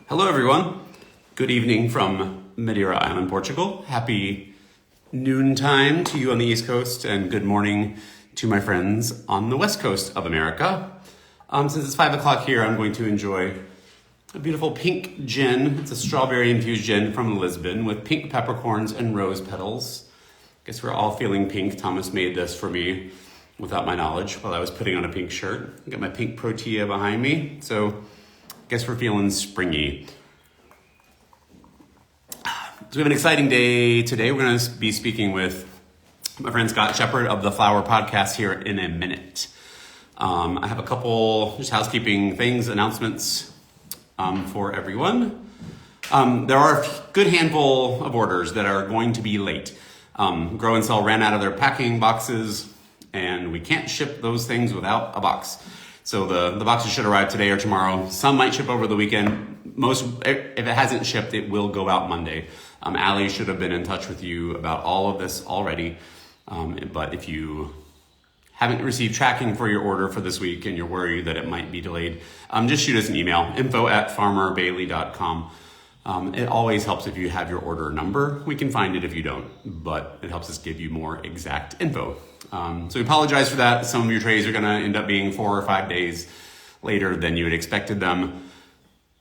Hello everyone. Good evening from Madeira Island, Portugal. Happy noontime to you on the East Coast and good morning to my friends on the West Coast of America. Since it's 5 o'clock here, I'm going to enjoy a beautiful pink gin. It's a strawberry infused gin from Lisbon with pink peppercorns and rose petals. Guess we're all feeling pink. Thomas made this for me without my knowledge while I was putting on a pink shirt. I got my pink protea behind me. So guess we're feeling springy. So we have an exciting day today. We're going to be speaking with my friend Scott Shepard of the Flower Podcast here in a minute. I have a couple just housekeeping things, announcements for everyone. There are a good handful of orders that are going to be late. Grow and Sell ran out of their packing boxes and we can't ship those things without a box. So the boxes should arrive today or tomorrow. Some might ship over the weekend. Most, if it hasn't shipped, it will go out Monday. Allie should have been in touch with you about all of this already. But if you haven't received tracking for your order for this week and you're worried that it might be delayed, just shoot us an email, info@farmerbailey.com. It always helps if you have your order number. We can find it if you don't, but it helps us give you more exact info. So we apologize for that. Some of your trays are gonna end up being 4 or 5 days later than you had expected them,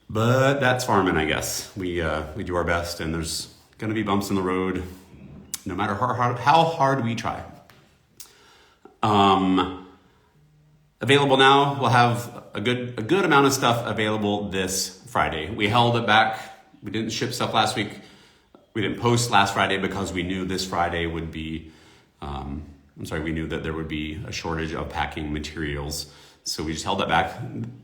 but that's farming, I guess. We do our best and there's gonna be bumps in the road no matter how hard we try. Available now, we'll have a good amount of stuff available this Friday. We held it back. We didn't ship stuff last week. We didn't post last Friday because we knew this Friday would be, we knew that there would be a shortage of packing materials. So we just held it back.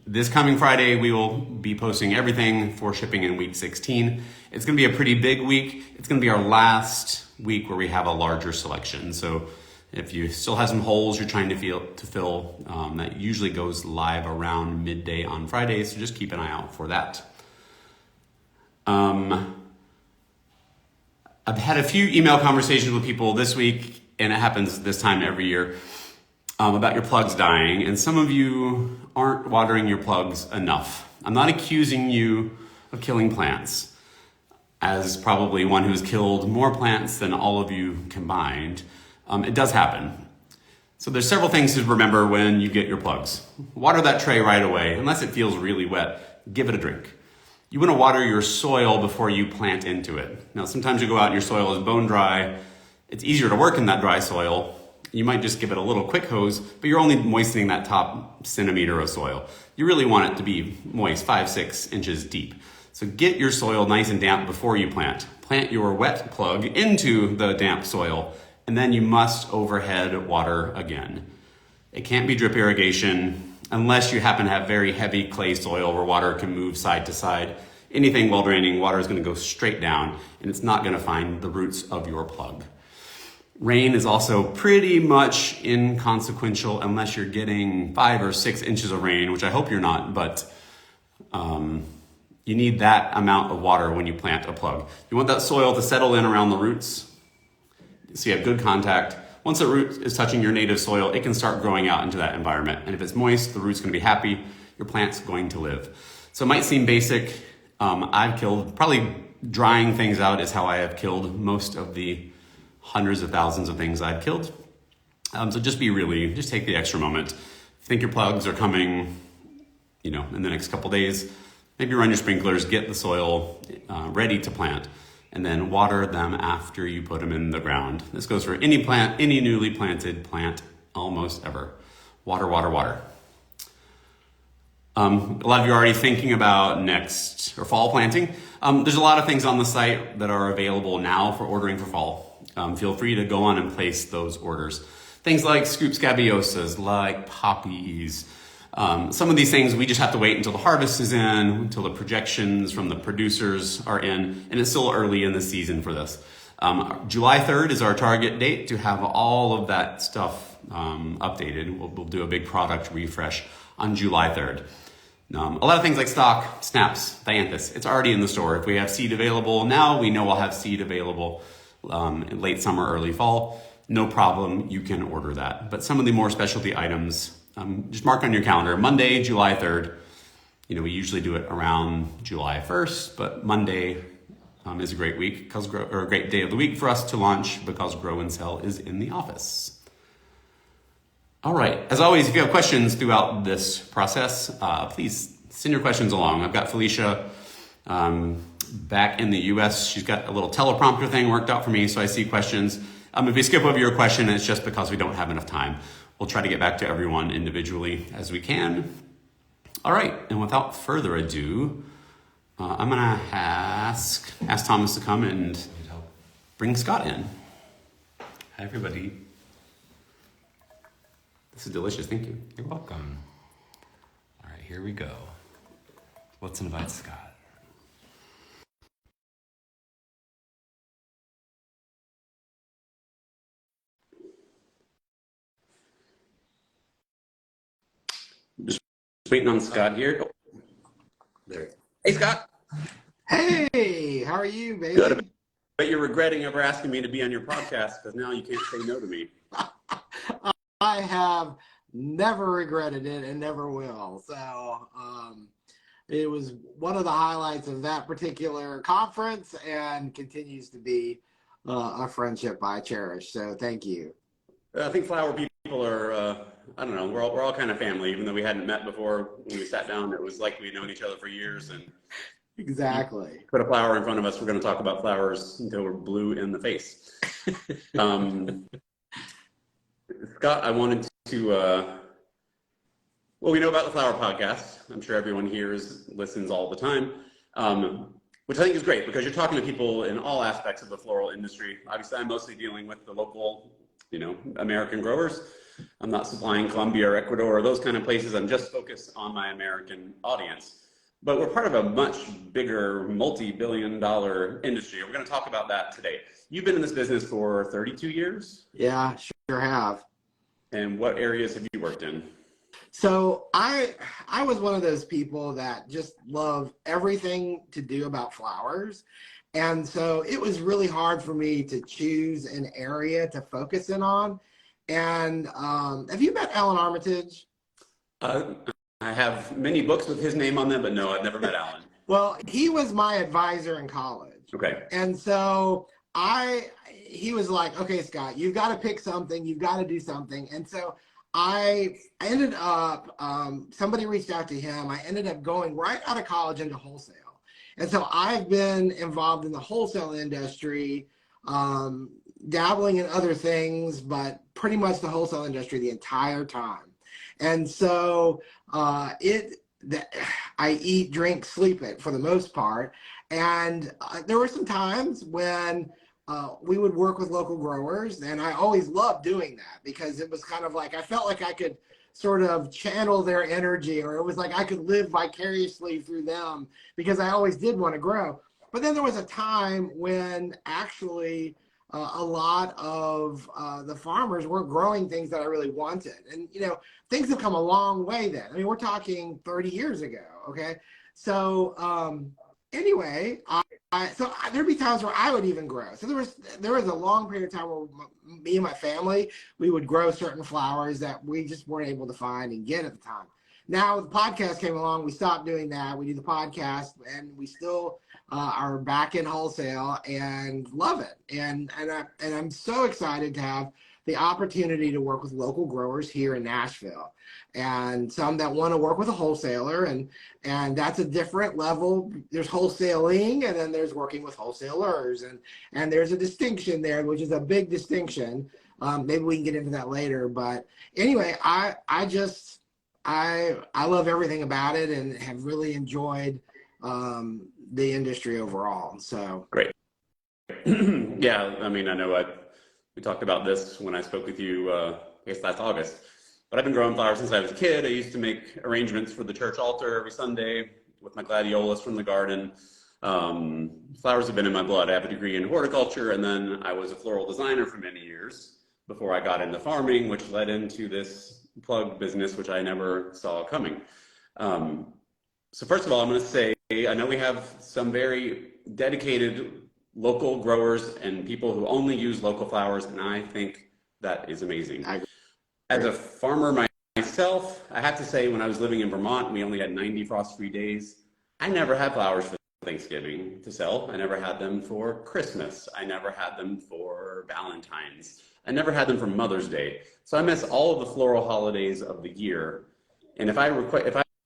This coming Friday, we will be posting everything for shipping in week 16. It's gonna be a pretty big week. It's gonna be our last week where we have a larger selection. So if you still have some holes you're trying to fill, that usually goes live around midday on Friday. So just keep an eye out for that. I've had a few email conversations with people this week, and it happens this time every year, about your plugs dying. And some of you aren't watering your plugs enough. I'm not accusing you of killing plants, as probably one who's killed more plants than all of you combined. It does happen. So there's several things to remember when you get your plugs. Water that tray right away. Unless it feels really wet, give it a drink. You want to water your soil before you plant into it. Now, sometimes you go out and your soil is bone dry. It's easier to work in that dry soil. You might just give it a little quick hose, but you're only moistening that top centimeter of soil. You really want it to be moist, 5-6 inches deep. So get your soil nice and damp before you plant. Plant your wet plug into the damp soil, and then you must overhead water again. It can't be drip irrigation unless you happen to have very heavy clay soil where water can move side to side. Anything well draining, water is going to go straight down and it's not going to find the roots of your plug. Rain is also pretty much inconsequential unless you're getting 5 or 6 inches of rain, which I hope you're not, but you need that amount of water when you plant a plug. You want that soil to settle in around the roots so you have good contact. Once the root is touching your native soil, it can start growing out into that environment. And if it's moist, the root's gonna be happy, your plant's going to live. So it might seem basic. I've killed, probably drying things out is how I have killed most of the hundreds of thousands of things I've killed. So just take the extra moment. Think your plugs are coming, in the next couple days. Maybe run your sprinklers, get the soil ready to plant, and then water them after you put them in the ground. This goes for any plant, any newly planted plant, almost ever. Water, water, water. A lot of you are already thinking about next or fall planting. There's a lot of things on the site that are available now for ordering for fall. Feel free to go on and place those orders. Things like scoop scabiosas, like poppies. Some of these things we just have to wait until the harvest is in, until the projections from the producers are in, and it's still early in the season for this. July 3rd is our target date to have all of that stuff updated. We'll do a big product refresh on July 3rd. A lot of things like stock, snaps, dianthus, it's already in the store. If we have seed available now, we know we'll have seed available in late summer, early fall. No problem, you can order that. But some of the more specialty items, just mark on your calendar, Monday, July 3rd, We usually do it around July 1st, but Monday is a great week or a great day of the week for us to launch because Grow and Sell is in the office. All right. As always, if you have questions throughout this process, please send your questions along. I've got Felicia back in the US. She's got a little teleprompter thing worked out for me, so I see questions. If we skip over your question, it's just because we don't have enough time. We'll try to get back to everyone individually as we can. All right, and without further ado, I'm gonna ask Thomas to come and bring Scott in. Hi, everybody. This is delicious, thank you. You're welcome. All right, here we go. Let's invite Scott. Just waiting on Scott here. Oh, there. Hey, Scott. Hey, how are you, baby? Good. But you're regretting ever asking me to be on your podcast because now you can't say no to me. I have never regretted it and never will. So it was one of the highlights of that particular conference and continues to be a friendship I cherish. So thank you. I think flower people are, I don't know, we're all kind of family, even though we hadn't met before. When we sat down, it was like we'd known each other for years. And exactly. Put a flower in front of us, we're going to talk about flowers until we're blue in the face. Scott, I wanted to, well, we know about the Flower Podcast. I'm sure everyone here listens all the time, which I think is great because you're talking to people in all aspects of the floral industry. Obviously, I'm mostly dealing with the local, American growers. I'm not supplying Colombia or Ecuador or those kind of places. I'm just focused on my American audience. But we're part of a much bigger, multi-billion-dollar industry. We're going to talk about that today. You've been in this business for 32 years? Yeah, sure have. And what areas have you worked in? So I was one of those people that just love everything to do about flowers. And so it was really hard for me to choose an area to focus in on. And have you met Alan Armitage? I have many books with his name on them, but no, I've never met Alan. Well, he was my advisor in college. Okay. And so he was like, okay, Scott, you've got to pick something, you've got to do something. And so I ended up, somebody reached out to him. I ended up going right out of college into wholesale. And so I've been involved in the wholesale industry, dabbling in other things, but pretty much the wholesale industry the entire time. And so I eat, drink, sleep it for the most part. And there were some times when we would work with local growers, and I always loved doing that because it was kind of like I felt like I could sort of channel their energy, or it was like I could live vicariously through them because I always did want to grow. But then there was a time when actually a lot of the farmers weren't growing things that I really wanted. And, things have come a long way then. I mean, we're talking 30 years ago, okay? So anyway, there'd be times where I would even grow. So there was a long period of time where me and my family, we would grow certain flowers that we just weren't able to find and get at the time. Now the podcast came along, we stopped doing that. We do the podcast, and we still are back in wholesale and love it. And I'm so excited to have the opportunity to work with local growers here in Nashville, and some that want to work with a wholesaler, and that's a different level. There's wholesaling, and then there's working with wholesalers, and there's a distinction there, which is a big distinction. Maybe we can get into that later, but anyway, I love everything about it and have really enjoyed the industry overall. So great. Yeah, I mean, I know we talked about this when I spoke with you, I guess last August. But I've been growing flowers since I was a kid. I used to make arrangements for the church altar every Sunday with my gladiolus from the garden. Flowers have been in my blood. I have a degree in horticulture, and then I was a floral designer for many years before I got into farming, which led into this plug business, which I never saw coming. So first of all, I'm going to say, I know we have some very dedicated local growers and people who only use local flowers, and I think that is amazing. As a farmer myself, I have to say, when I was living in Vermont, we only had 90 frost-free days. I never had flowers for Thanksgiving to sell. I never had them for Christmas. I never had them for Valentine's. I never had them for Mother's Day. So I miss all of the floral holidays of the year. And if I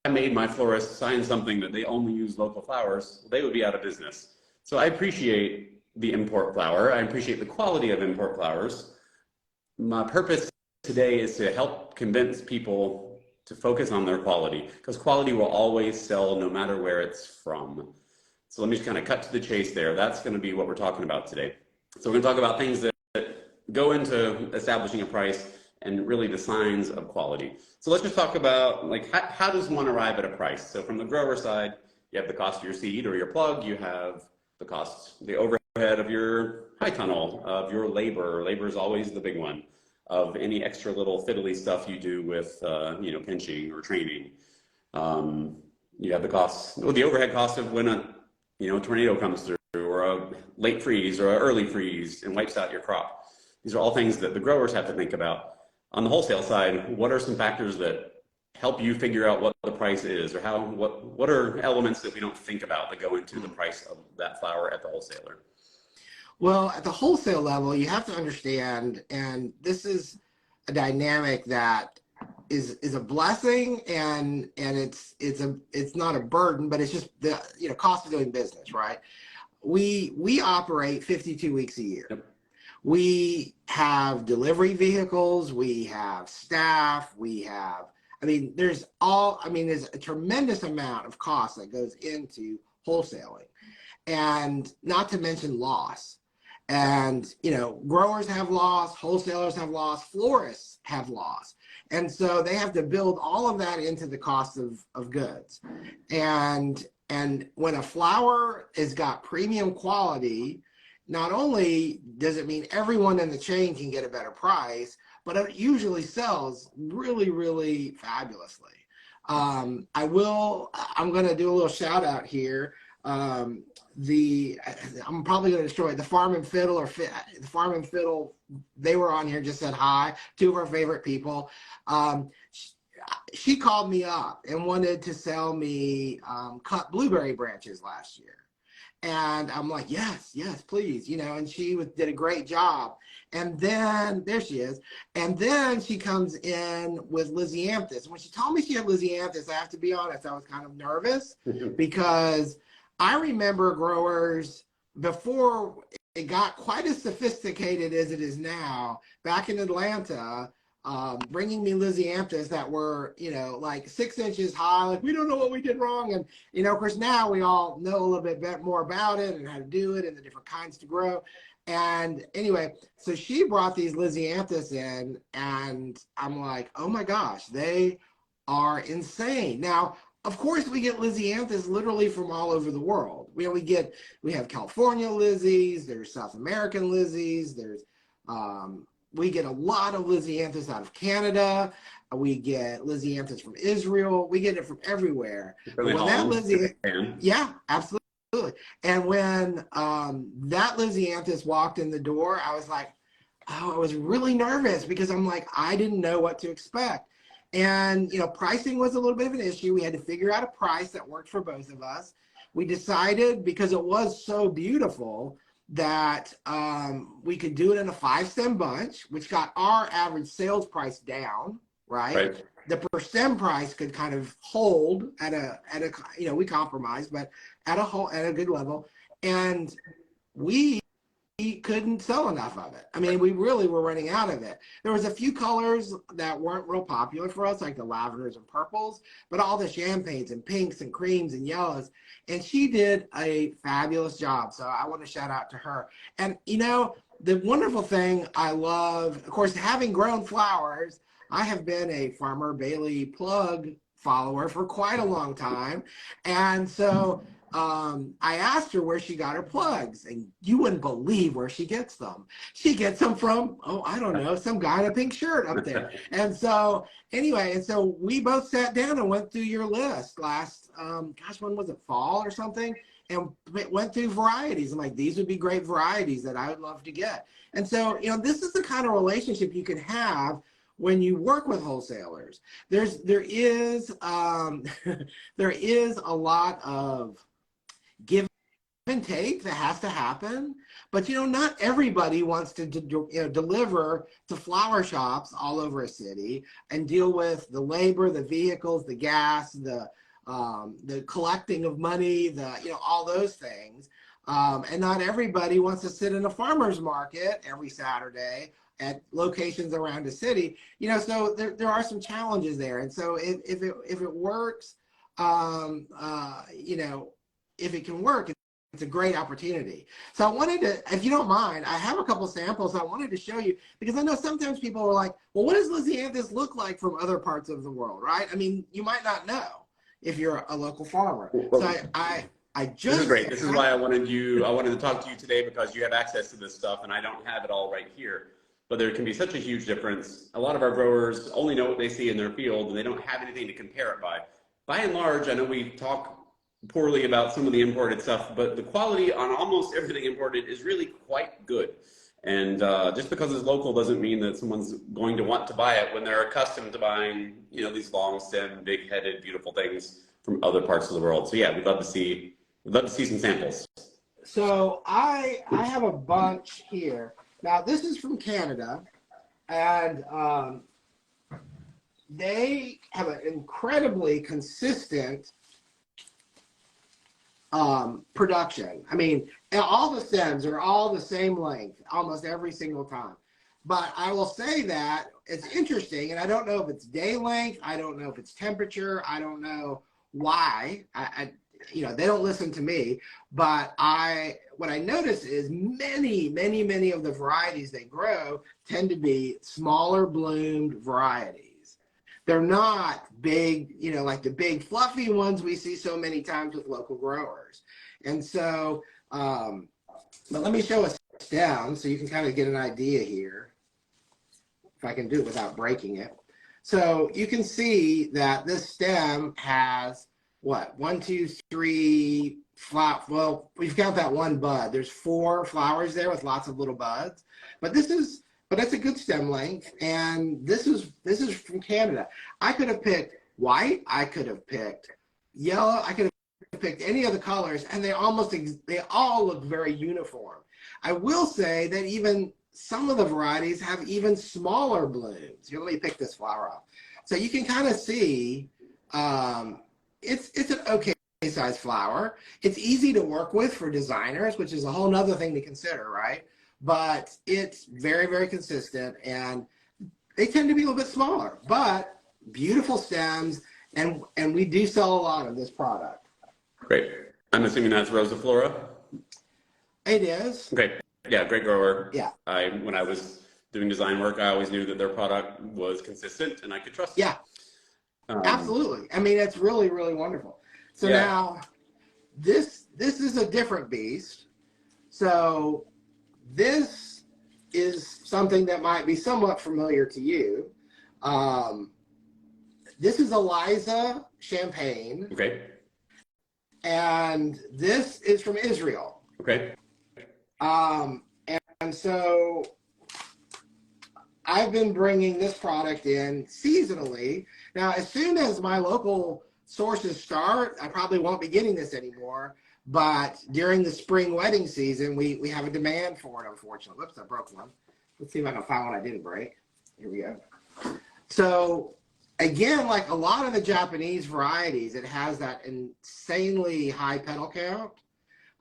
made my florist sign something that they only use local flowers, they would be out of business. So I appreciate the import flower. I appreciate the quality of import flowers. My purpose today is to help convince people to focus on their quality, because quality will always sell no matter where it's from. So let me just kind of cut to the chase there. That's going to be what we're talking about today. So we're going to talk about things that go into establishing a price and really the signs of quality. So let's just talk about, like, how does one arrive at a price? So from the grower side, you have the cost of your seed or your plug, you have the cost, the overhead of your high tunnel, of your labor. Labor is always the big one, of any extra little fiddly stuff you do with, pinching or training. You have the cost, the overhead cost of when a tornado comes through, or a late freeze or an early freeze and wipes out your crop. These are all things that the growers have to think about. On the wholesale side, what are some factors that help you figure out what the price is, or what are elements that we don't think about that go into the price of that flower at the wholesaler? Well, at the wholesale level, you have to understand, and this is a dynamic that is a blessing, and it's not a burden, but it's just the cost of doing business, right? We operate 52 weeks a year. Yep. We have delivery vehicles, we have staff, there's a tremendous amount of cost that goes into wholesaling, and not to mention loss. And, growers have loss, wholesalers have loss, florists have loss. And so they have to build all of that into the cost of goods. And when a flower has got premium quality, not only does it mean everyone in the chain can get a better price, but it usually sells really, really fabulously. I'm going to do a little shout out here. I'm probably going to destroy it. The Farm and Fiddle, they were on here, just said hi. Two of our favorite people. She called me up and wanted to sell me cut blueberry branches last year. And I'm like, yes, please, and she did a great job. And then, there she is. And then she comes in with Lysianthus. When she told me she had Lysianthus, I have to be honest, I was kind of nervous because I remember growers, before it got quite as sophisticated as it is now, back in Atlanta, bringing me Lysianthus that were, like 6 inches high, like, we don't know what we did wrong. And, of course, now we all know a little bit more about it and how to do it and the different kinds to grow. And anyway, so she brought these Lysianthus in, and I'm like, oh my gosh, they are insane. Now, of course, we get Lysianthus literally from all over the world. We have California Lysies, there's South American Lysies, we get a lot of Lysianthus out of Canada. We get Lysianthus from Israel. We get it from everywhere. Yeah, absolutely. And when that Lysianthus walked in the door, I was like, I was really nervous because I'm like, I didn't know what to expect. And, pricing was a little bit of an issue. We had to figure out a price that worked for both of us. We decided, because it was so beautiful, that we could do it in a 5-stem bunch, which got our average sales price down, right? The per stem price could kind of hold at a we compromised, but at a good level. And we couldn't sell enough of it. We really were running out of it. There was a few colors that weren't real popular for us, like the lavenders and purples, but all the champagnes and pinks and creams and yellows. And she did a fabulous job. So I want to shout out to her. And, the wonderful thing I love, of course, having grown flowers, I have been a Farmer Bailey plug follower for quite a long time. And so I asked her where she got her plugs, and you wouldn't believe where she gets them. She gets them from, I don't know, some guy in a pink shirt up there. And so anyway, we both sat down and went through your list last, when was it, fall or something? And went through varieties. I'm like, these would be great varieties that I would love to get. And so, this is the kind of relationship you can have when you work with wholesalers, there is there is a lot of give and take that has to happen. But not everybody wants to deliver to flower shops all over a city and deal with the labor, the vehicles, the gas, the collecting of money, all those things. And not everybody wants to sit in a farmer's market every Saturday at locations around the city. So there are some challenges there. And so if it works, if it can work, it's a great opportunity. So I wanted to, if you don't mind, I have a couple samples I wanted to show you, because I know sometimes people are like, well, what does Lysianthus look like from other parts of the world, right? I mean, you might not know if you're a local farmer. So I just— This is great. This is why I wanted to talk to you today, because you have access to this stuff and I don't have it all right here. But there can be such a huge difference. A lot of our growers only know what they see in their field and they don't have anything to compare it by. By and large, I know we talk poorly about some of the imported stuff, but the quality on almost everything imported is really quite good. And just because it's local doesn't mean that someone's going to want to buy it when they're accustomed to buying, these long stem, big headed, beautiful things from other parts of the world. So yeah, we'd love to see some samples. So I have a bunch here. Now this is from Canada, and they have an incredibly consistent production. I mean, all the stems are all the same length almost every single time. But I will say that it's interesting, and I don't know if it's day length, I don't know if it's temperature, I don't know why. They don't listen to me, but what I notice is many of the varieties they grow tend to be smaller bloomed varieties. They're not big, like the big fluffy ones we see so many times with local growers. And so, but let me show a stem so you can kind of get an idea here, if I can do it without breaking it. So you can see that this stem has what, 1, 2, 3 well, we've got that one bud. There's 4 flowers there with lots of little buds, but that's a good stem length. And this is from Canada. I could have picked white, I could have picked yellow, I could have picked any of the colors, and they all look very uniform. I will say that even some of the varieties have even smaller blooms. Here, let me pick this flower up. So you can kind of see it's an okay size flower. It's easy to work with for designers, which is a whole nother thing to consider, right? But it's very consistent, and they tend to be a little bit smaller, but beautiful stems, and we do sell a lot of this product. Great. I'm assuming that's Rosa Flora? It is. Okay. Yeah, great grower. Yeah. When I was doing design work, I always knew that their product was consistent and I could trust it. Yeah. Absolutely. I mean, it's really wonderful. So yeah. Now this is a different beast. So this is something that might be somewhat familiar to you. This is Eliza Champagne. Okay. And this is from Israel. Okay. And so I've been bringing this product in seasonally. Now, as soon as my local sources start, I probably won't be getting this anymore. But during the spring wedding season, we have a demand for it, unfortunately. Whoops, I broke one. Let's see if I can find one I didn't break. Here we go. So again, like a lot of the Japanese varieties, it has that insanely high petal count.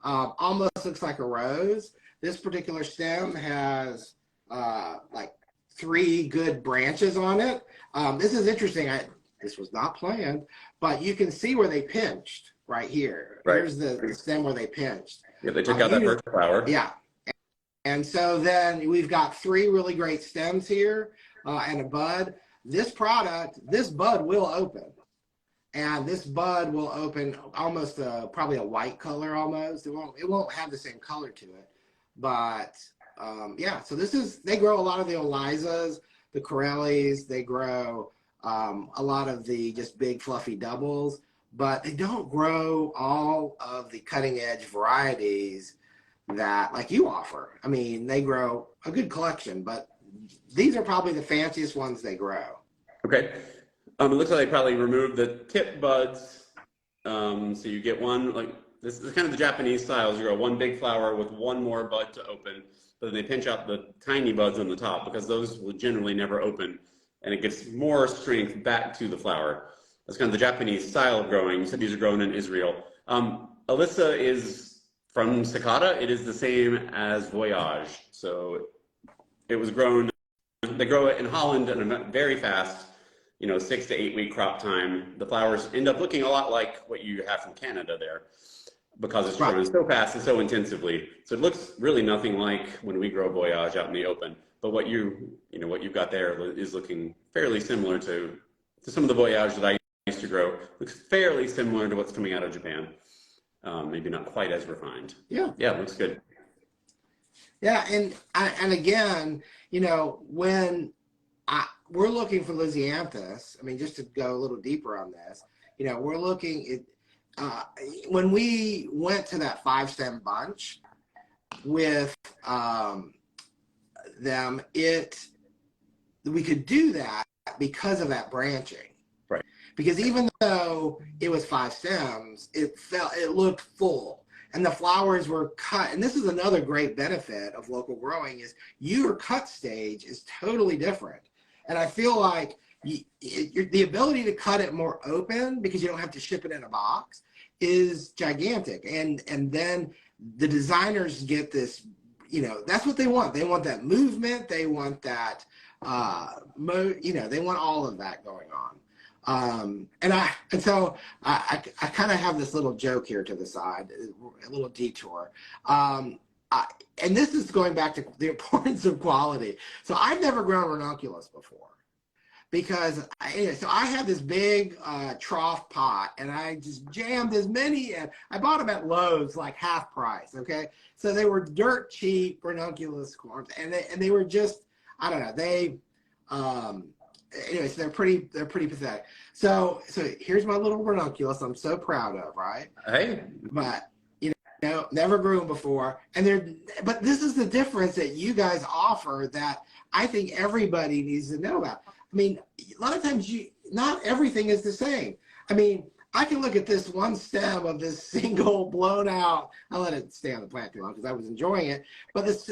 Almost looks like a rose. This particular stem has like 3 good branches on it. This is interesting. This was not planned, but you can see where they pinched right here. Right. Here's the stem where they pinched. Yeah, they took out that first flower. Yeah. And so then we've got 3 really great stems here and a bud. This bud will open. And this bud will open almost probably a white color almost. It won't have the same color to it. But yeah, so they grow a lot of the Elizas, the Corellis, they grow a lot of the just big fluffy doubles, but they don't grow all of the cutting edge varieties that like you offer. I mean, they grow a good collection, but these are probably the fanciest ones they grow. Okay. It looks like they probably removed the tip buds. So you get one, like, this is kind of the Japanese styles. You grow one big flower with one more bud to open, but then they pinch out the tiny buds on the top because those will generally never open, and it gives more strength back to the flower. That's kind of the Japanese style of growing. You said these are grown in Israel. Alyssa is from Cicada. It is the same as Voyage. So it was grown, they grow it in Holland and very fast, 6 to 8 week crop time. The flowers end up looking a lot like what you have from Canada there because it's grown so fast and so intensively. So it looks really nothing like when we grow Voyage out in the open. But what you've got there is looking fairly similar to some of the Voyage that I used to grow. Looks fairly similar to what's coming out of Japan. Maybe not quite as refined. Yeah, it looks good. Yeah, and again, when we're looking for Lysianthus, I mean, just to go a little deeper on this, we're looking at, when we went to that 5-stem bunch with them, we could do that because of that branching. Right. Because even though it was 5 stems, it looked full. And the flowers were cut. And this is another great benefit of local growing is your cut stage is totally different. And I feel like the ability to cut it more open because you don't have to ship it in a box is gigantic. And then the designers get this, that's what they want. They want that movement. They want that, they want all of that going on. So I kind of have this little joke here to the side, a little detour. And this is going back to the importance of quality. So I've never grown ranunculus before because so I had this big trough pot and I just jammed as many in. I bought them at Lowe's, like half price. Okay. So they were dirt cheap ranunculus corms and they were just, I don't know, anyways, they're pretty pathetic. So here's my little ranunculus I'm so proud of, right? Hey. But never grew them before. But this is the difference that you guys offer that I think everybody needs to know about. I mean, a lot of times not everything is the same. I mean, I can look at this one stem of this single blown out. I let it stay on the plant too long because I was enjoying it. But this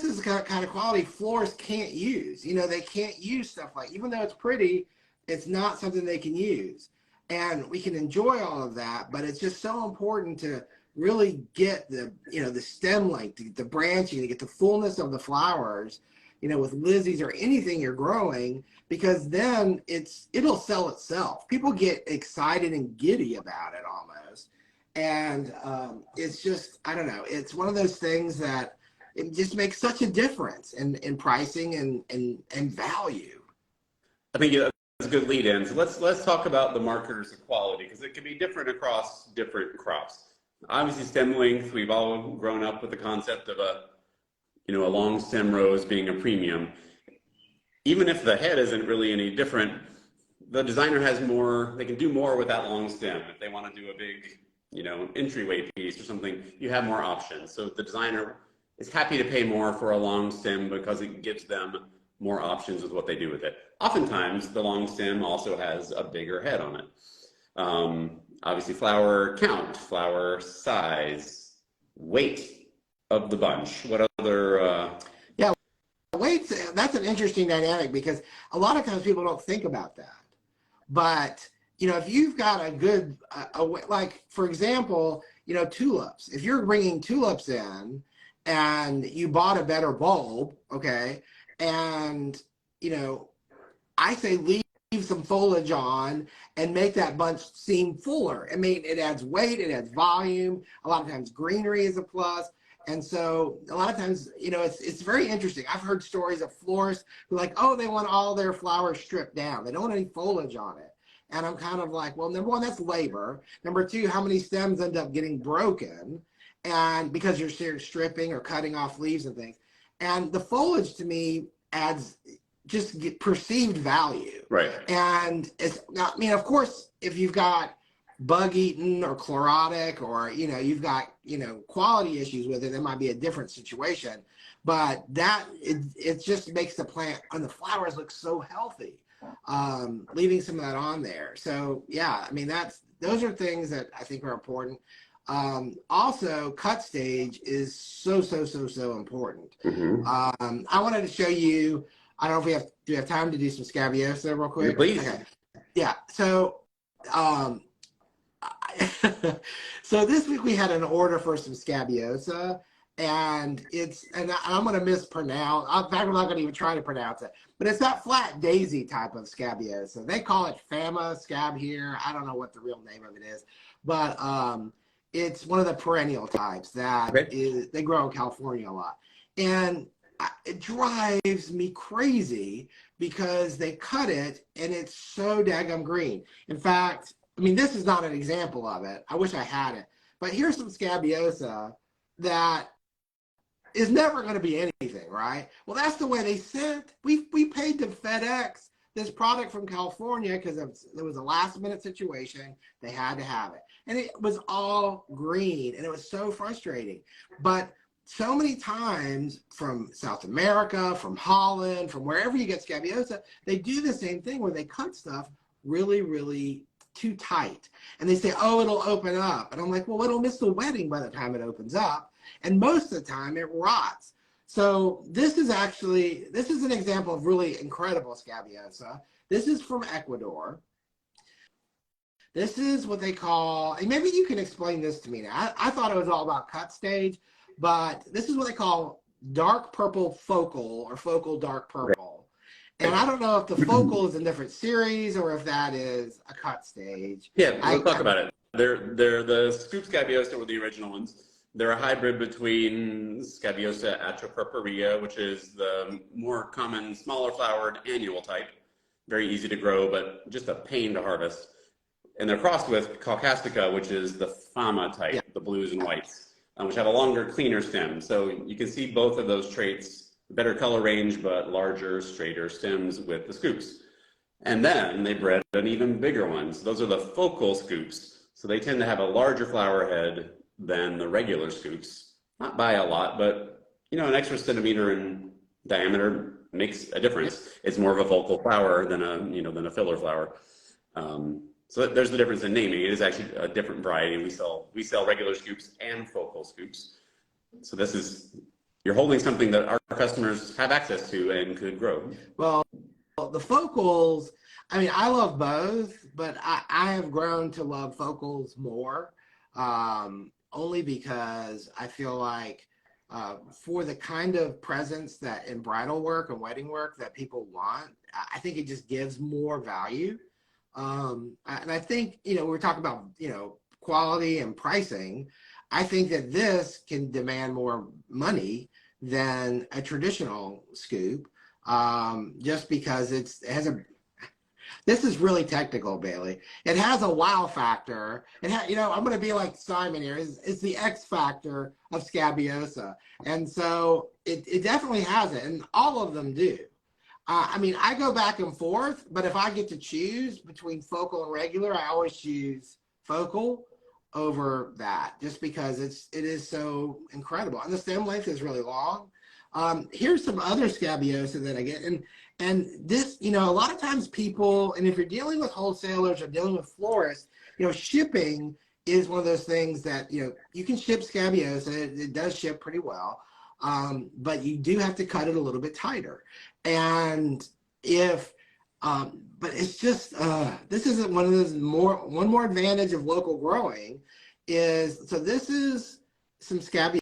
is the kind of quality florists can't use. They can't use stuff like, even though it's pretty, it's not something they can use. And we can enjoy all of that, but it's just so important to really get the stem length, the branching, to get the fullness of the flowers, with Lizzie's or anything you're growing, because then it'll sell itself. People get excited and giddy about it almost. And it's just, I don't know, it's one of those things that it just makes such a difference in pricing and value. I think that's a good lead in. So let's talk about the markers of quality because it can be different across different crops. Obviously, stem length, we've all grown up with the concept of a long stem rose being a premium. Even if the head isn't really any different, the designer has more, they can do more with that long stem. If they want to do a big, entryway piece or something, you have more options. So the designer is happy to pay more for a long stem because it gives them more options with what they do with it. Oftentimes, the long stem also has a bigger head on it. Obviously, flower count, flower size, weight of the bunch. What other? Yeah, weight. That's an interesting dynamic because a lot of times people don't think about that. But if you've got a good, like for example, tulips. If you're bringing tulips in and you bought a better bulb, okay, and I say leave some foliage on and make that bunch seem fuller. I mean, it adds weight, it adds volume. A lot of times greenery is a plus. And so a lot of times, it's very interesting. I've heard stories of florists who they want all their flowers stripped down. They don't want any foliage on it. And I'm kind of like, well, number one, that's labor. Number two, how many stems end up getting broken? And because you're stripping or cutting off leaves and things. And the foliage to me adds perceived value. Right. And it's not, of course, if you've got bug eaten or chlorotic, or you've got quality issues with it, that might be a different situation. But it just makes the plant and the flowers look so healthy, leaving some of that on there. So yeah, I mean, those are things that I think are important. Also, cut stage is so important. I wanted to show you, I don't know if do we have time to do some scabiosa real quick? Yeah, please. Okay. Yeah, so so this week we had an order for some scabiosa, and I'm going to mispronounce. In fact, I'm not going to even try to pronounce it, but it's that flat daisy type of scabiosa. They call it Fama scab here. I don't know what the real name of it is, but it's one of the perennial types that they grow in California a lot. And it drives me crazy because they cut it and it's so daggum green. In fact, I mean, this is not an example of it. I wish I had it. But here's some scabiosa that is never going to be anything, right? Well, that's the way they sent. We paid to FedEx this product from California because it was a last minute situation. They had to have it. And it was all green, and it was so frustrating. But so many times from South America, from Holland, from wherever you get scabiosa, they do the same thing where they cut stuff really too tight. And they say, oh, it'll open up. And I'm like, well, it'll miss the wedding by the time it opens up. And most of the time it rots. So this is an example of really incredible scabiosa. This is from Ecuador. This is what they call, and maybe you can explain this to me now. I thought it was all about cut stage, but this is what they call dark purple focal, or focal dark purple. And I don't know if the focal is a different series or if that is a cut stage. Yeah, we'll talk about it. They're the scoop scabiosa were the original ones. They're a hybrid between Scabiosa atropurpurea, which is the more common, smaller flowered annual type. Very easy to grow, but just a pain to harvest. And they're crossed with Caucastica, which is the Fama type, the blues and whites, which have a longer, cleaner stem. So you can see both of those traits, better color range, but larger, straighter stems with the scoops. And then they bred an even bigger ones. Those are the focal scoops. So they tend to have a larger flower head than the regular scoops. Not by a lot, but an extra centimeter in diameter makes a difference. It's more of a focal flower than a filler flower. So there's the difference in naming. It is actually a different variety. We sell regular scoops and focal scoops. So you're holding something that our customers have access to and could grow. Well, the focals, I mean, I love both, but I have grown to love focals more, only because I feel like for the kind of presence that in bridal work and wedding work that people want, I think it just gives more value. And I think, we're talking about, quality and pricing. I think that this can demand more money than a traditional scoop, just because this is really technical, Bailey. It has a wow factor. I'm going to be like Simon here. It's the X factor of scabiosa. And so it definitely has it, and all of them do. I mean, I go back and forth, but if I get to choose between focal and regular, I always choose focal over that, just because it is so incredible. And the stem length is really long. Here's some other scabiosa that I get. And this, a lot of times people, and if you're dealing with wholesalers or dealing with florists, shipping is one of those things that, you can ship scabiosa. It does ship pretty well. But you do have to cut it a little bit tighter. And but it's just, this isn't one of those one more advantage of local growing is, so this is some scabiosa.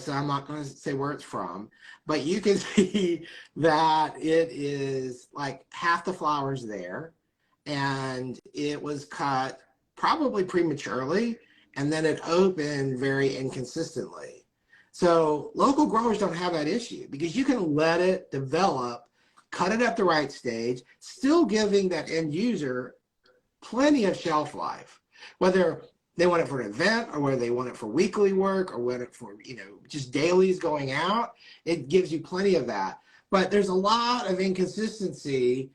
I'm not going to say where it's from, but you can see that it is like half the flowers there, and it was cut probably prematurely, and then it opened very inconsistently. So local growers don't have that issue because you can let it develop, cut it at the right stage, still giving that end user plenty of shelf life, whether they want it for an event or whether they want it for weekly work or whether for, just dailies going out. It gives you plenty of that. But there's a lot of inconsistency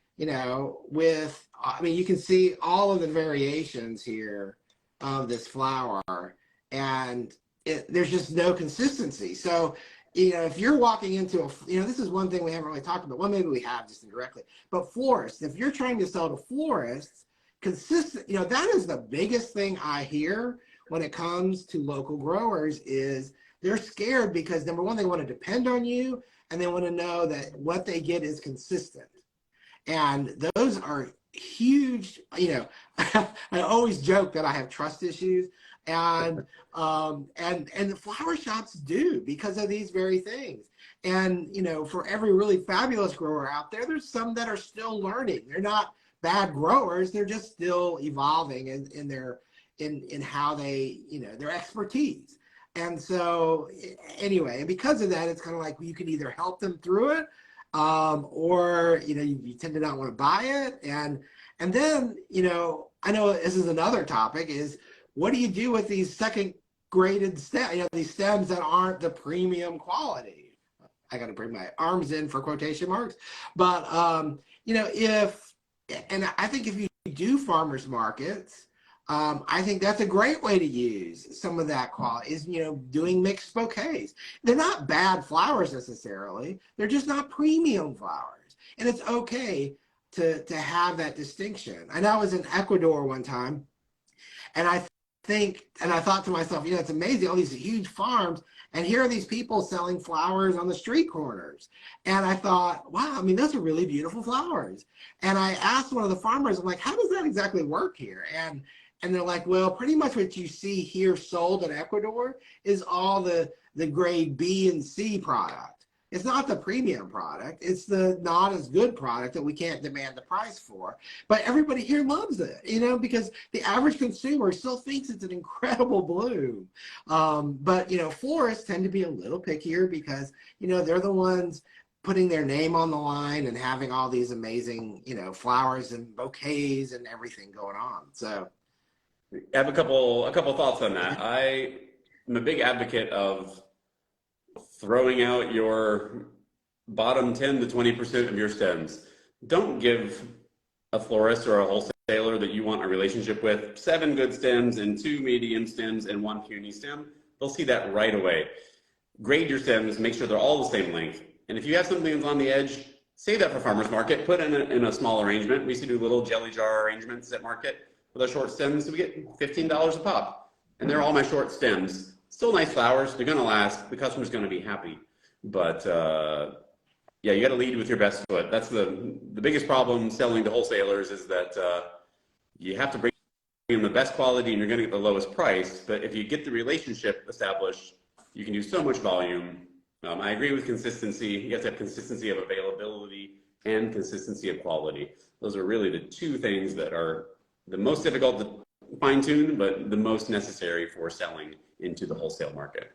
with, I mean, you can see all of the variations here of this flower, and there's just no consistency. So, if you're walking into this is one thing we haven't really talked about. Well, maybe we have just indirectly, but florists, if you're trying to sell to florists, consistent, that is the biggest thing I hear when it comes to local growers is they're scared because number one, they want to depend on you, and they want to know that what they get is consistent. And those are huge, I always joke that I have trust issues, and the flower shops do because of these very things. And for every really fabulous grower out there, there's some that are still learning. They're not bad growers, they're just still evolving in how they, their expertise. And so anyway, and because of that, it's kind of like you can either help them through it, or you tend to not want to buy it. And then I know this is another topic, is what do you do with these second graded stems, these stems that aren't the premium quality? I got to bring my arms in for quotation marks. But and I think if you do farmers markets, I think that's a great way to use some of that quality, is doing mixed bouquets. They're not bad flowers necessarily, they're just not premium flowers, and it's okay to have that distinction. I know I was in Ecuador one time, and I thought to myself, it's amazing, all these huge farms, and here are these people selling flowers on the street corners. And I thought, wow, I mean, those are really beautiful flowers. And I asked one of the farmers, I'm like, how does that exactly work here? And they're like, well, pretty much what you see here sold in Ecuador is all the grade B and C product. It's not the premium product. It's the not as good product that we can't demand the price for. But everybody here loves it, because the average consumer still thinks it's an incredible bloom. But, florists tend to be a little pickier because, they're the ones putting their name on the line and having all these amazing, flowers and bouquets and everything going on. So I have a couple thoughts on that. I am a big advocate of throwing out your bottom 10 to 20% of your stems. Don't give a florist or a wholesaler that you want a relationship with 7 good stems and 2 medium stems and 1 puny stem. They'll see that right away. Grade your stems, make sure they're all the same length. And if you have something that's on the edge, save that for farmer's market, put it in a small arrangement. We used to do little jelly jar arrangements at market with our short stems. We get $15 a pop. And they're all my short stems. Still nice flowers, they're gonna last, the customer's gonna be happy. But yeah, you gotta lead with your best foot. That's the biggest problem selling to wholesalers, is that you have to bring them the best quality and you're gonna get the lowest price. But if you get the relationship established, you can do so much volume. I agree with consistency. You have to have consistency of availability and consistency of quality. Those are really the 2 things that are the most difficult to fine tune, but the most necessary for selling into the wholesale market.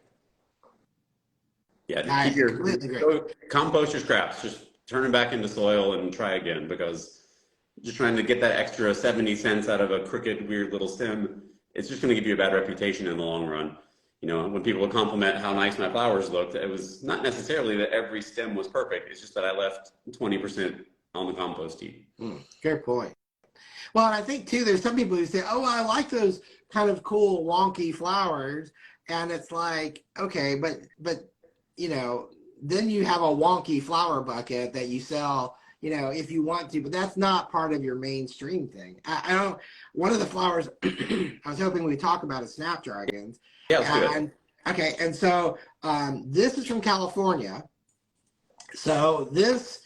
Yeah, keep compost your scraps, just turn them back into soil and try again, because just trying to get that extra 70 cents out of a crooked, weird little stem, it's just going to give you a bad reputation in the long run. When people would compliment how nice my flowers looked, it was not necessarily that every stem was perfect. It's just that I left 20% on the compost heap. Fair point. Well, and I think too, there's some people who say, oh, I like those kind of cool wonky flowers. And it's like, okay, but then you have a wonky flower bucket that you sell, if you want to, but that's not part of your mainstream thing. I don't, one of the flowers I was hoping we'd talk about is snapdragons. Yeah, let's do it. Okay, and so this is from California. So this,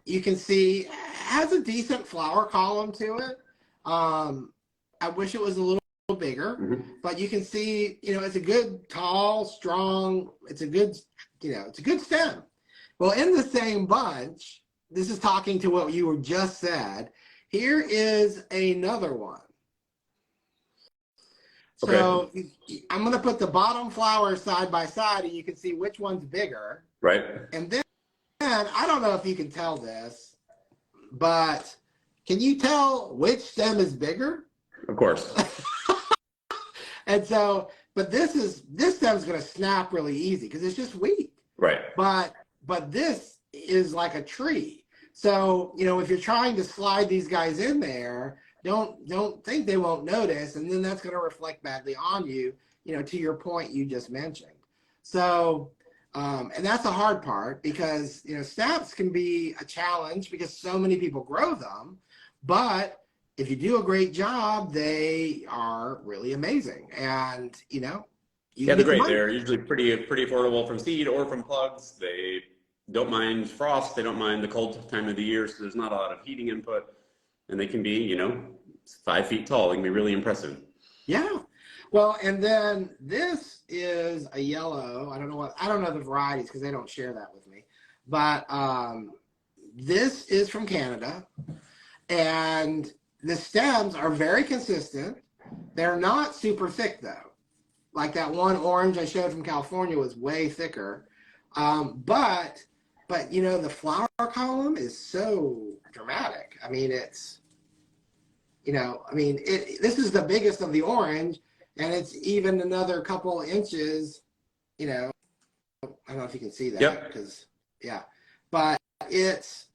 you can see, has a decent flower column to it. I wish it was a little bigger, but you can see, it's a good, tall, strong, it's a good stem. Well, in the same bunch, this is talking to what you were just said, here is another one. Okay. So I'm going to put the bottom flowers side by side, and you can see which one's bigger. Right. And then, I don't know if you can tell this, but can you tell which stem is bigger? Of course. And so, but this stem's going to snap really easy because it's just weak. Right. But this is like a tree. So, you know, if you're trying to slide these guys in there, don't think they won't notice, and then that's going to reflect badly on you, you know, to your point you just mentioned. So, and that's the hard part, because, you know, snaps can be a challenge because so many people grow them, but if you do a great job, they are really amazing. And, you know, Yeah, they're great. They're usually pretty affordable from seed or from plugs. They don't mind frost. They don't mind the cold time of the year, so there's not a lot of heating input. And they can be, you know, 5 feet tall. They can be really impressive. Yeah. Well, and then this is a yellow. I don't know the varieties because they don't share that with me. But this is from Canada, and the stems are very consistent. They're not super thick though. Like that one orange I showed from California was way thicker. But you know, the flower column is so dramatic. I mean, it's, you know, I mean, this is the biggest of the orange, and it's even another couple inches, you know. I don't know if you can see that, because, yeah. But it's,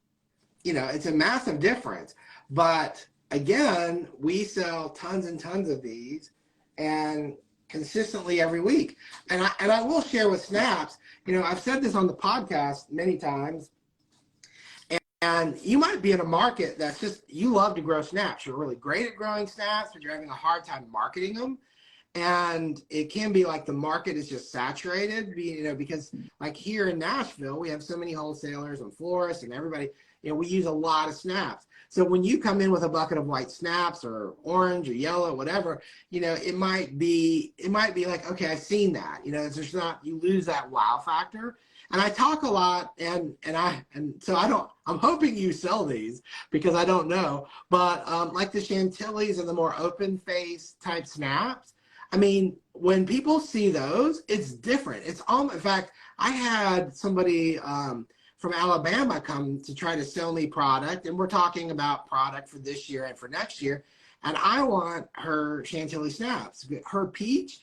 you know, it's a massive difference. But again, we sell tons and tons of these, and consistently every week. And I will share with snaps, you know, I've said this on the podcast many times, and you might be in a market that's just, you love to grow snaps. You're really great at growing snaps, but you're having a hard time marketing them. And it can be like the market is just saturated, you know, because like here in Nashville, we have so many wholesalers and florists and everybody, you know, we use a lot of snaps. So when you come in with a bucket of white snaps or orange or yellow, whatever, you know, it might be like, okay, I've seen that, you know, it's just not, you lose that wow factor. And I talk a lot, and so I'm hoping you sell these because I don't know, but like the Chantilly's and the more open face type snaps, I mean, when people see those, it's different. It's in fact, I had somebody from Alabama come to try to sell me product, and we're talking about product for this year and for next year, and I want her Chantilly snaps. Her peach,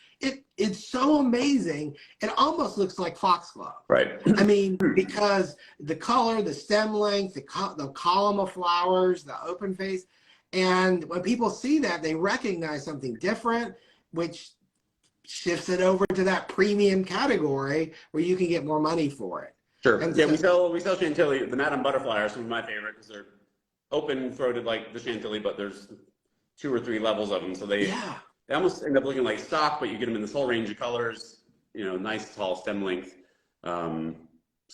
it's so amazing. It almost looks like foxglove. Right. I mean, because the color, the stem length, the column of flowers, the open face, and when people see that, they recognize something different, which shifts it over to that premium category where you can get more money for it. Sure. And yeah, so, we sell Chantilly. The Madame Butterfly are some of my favorite because they're open-throated like the Chantilly, but there's 2 or 3 levels of them. So they almost end up looking like stock, but you get them in this whole range of colors, you know, nice tall stem length. So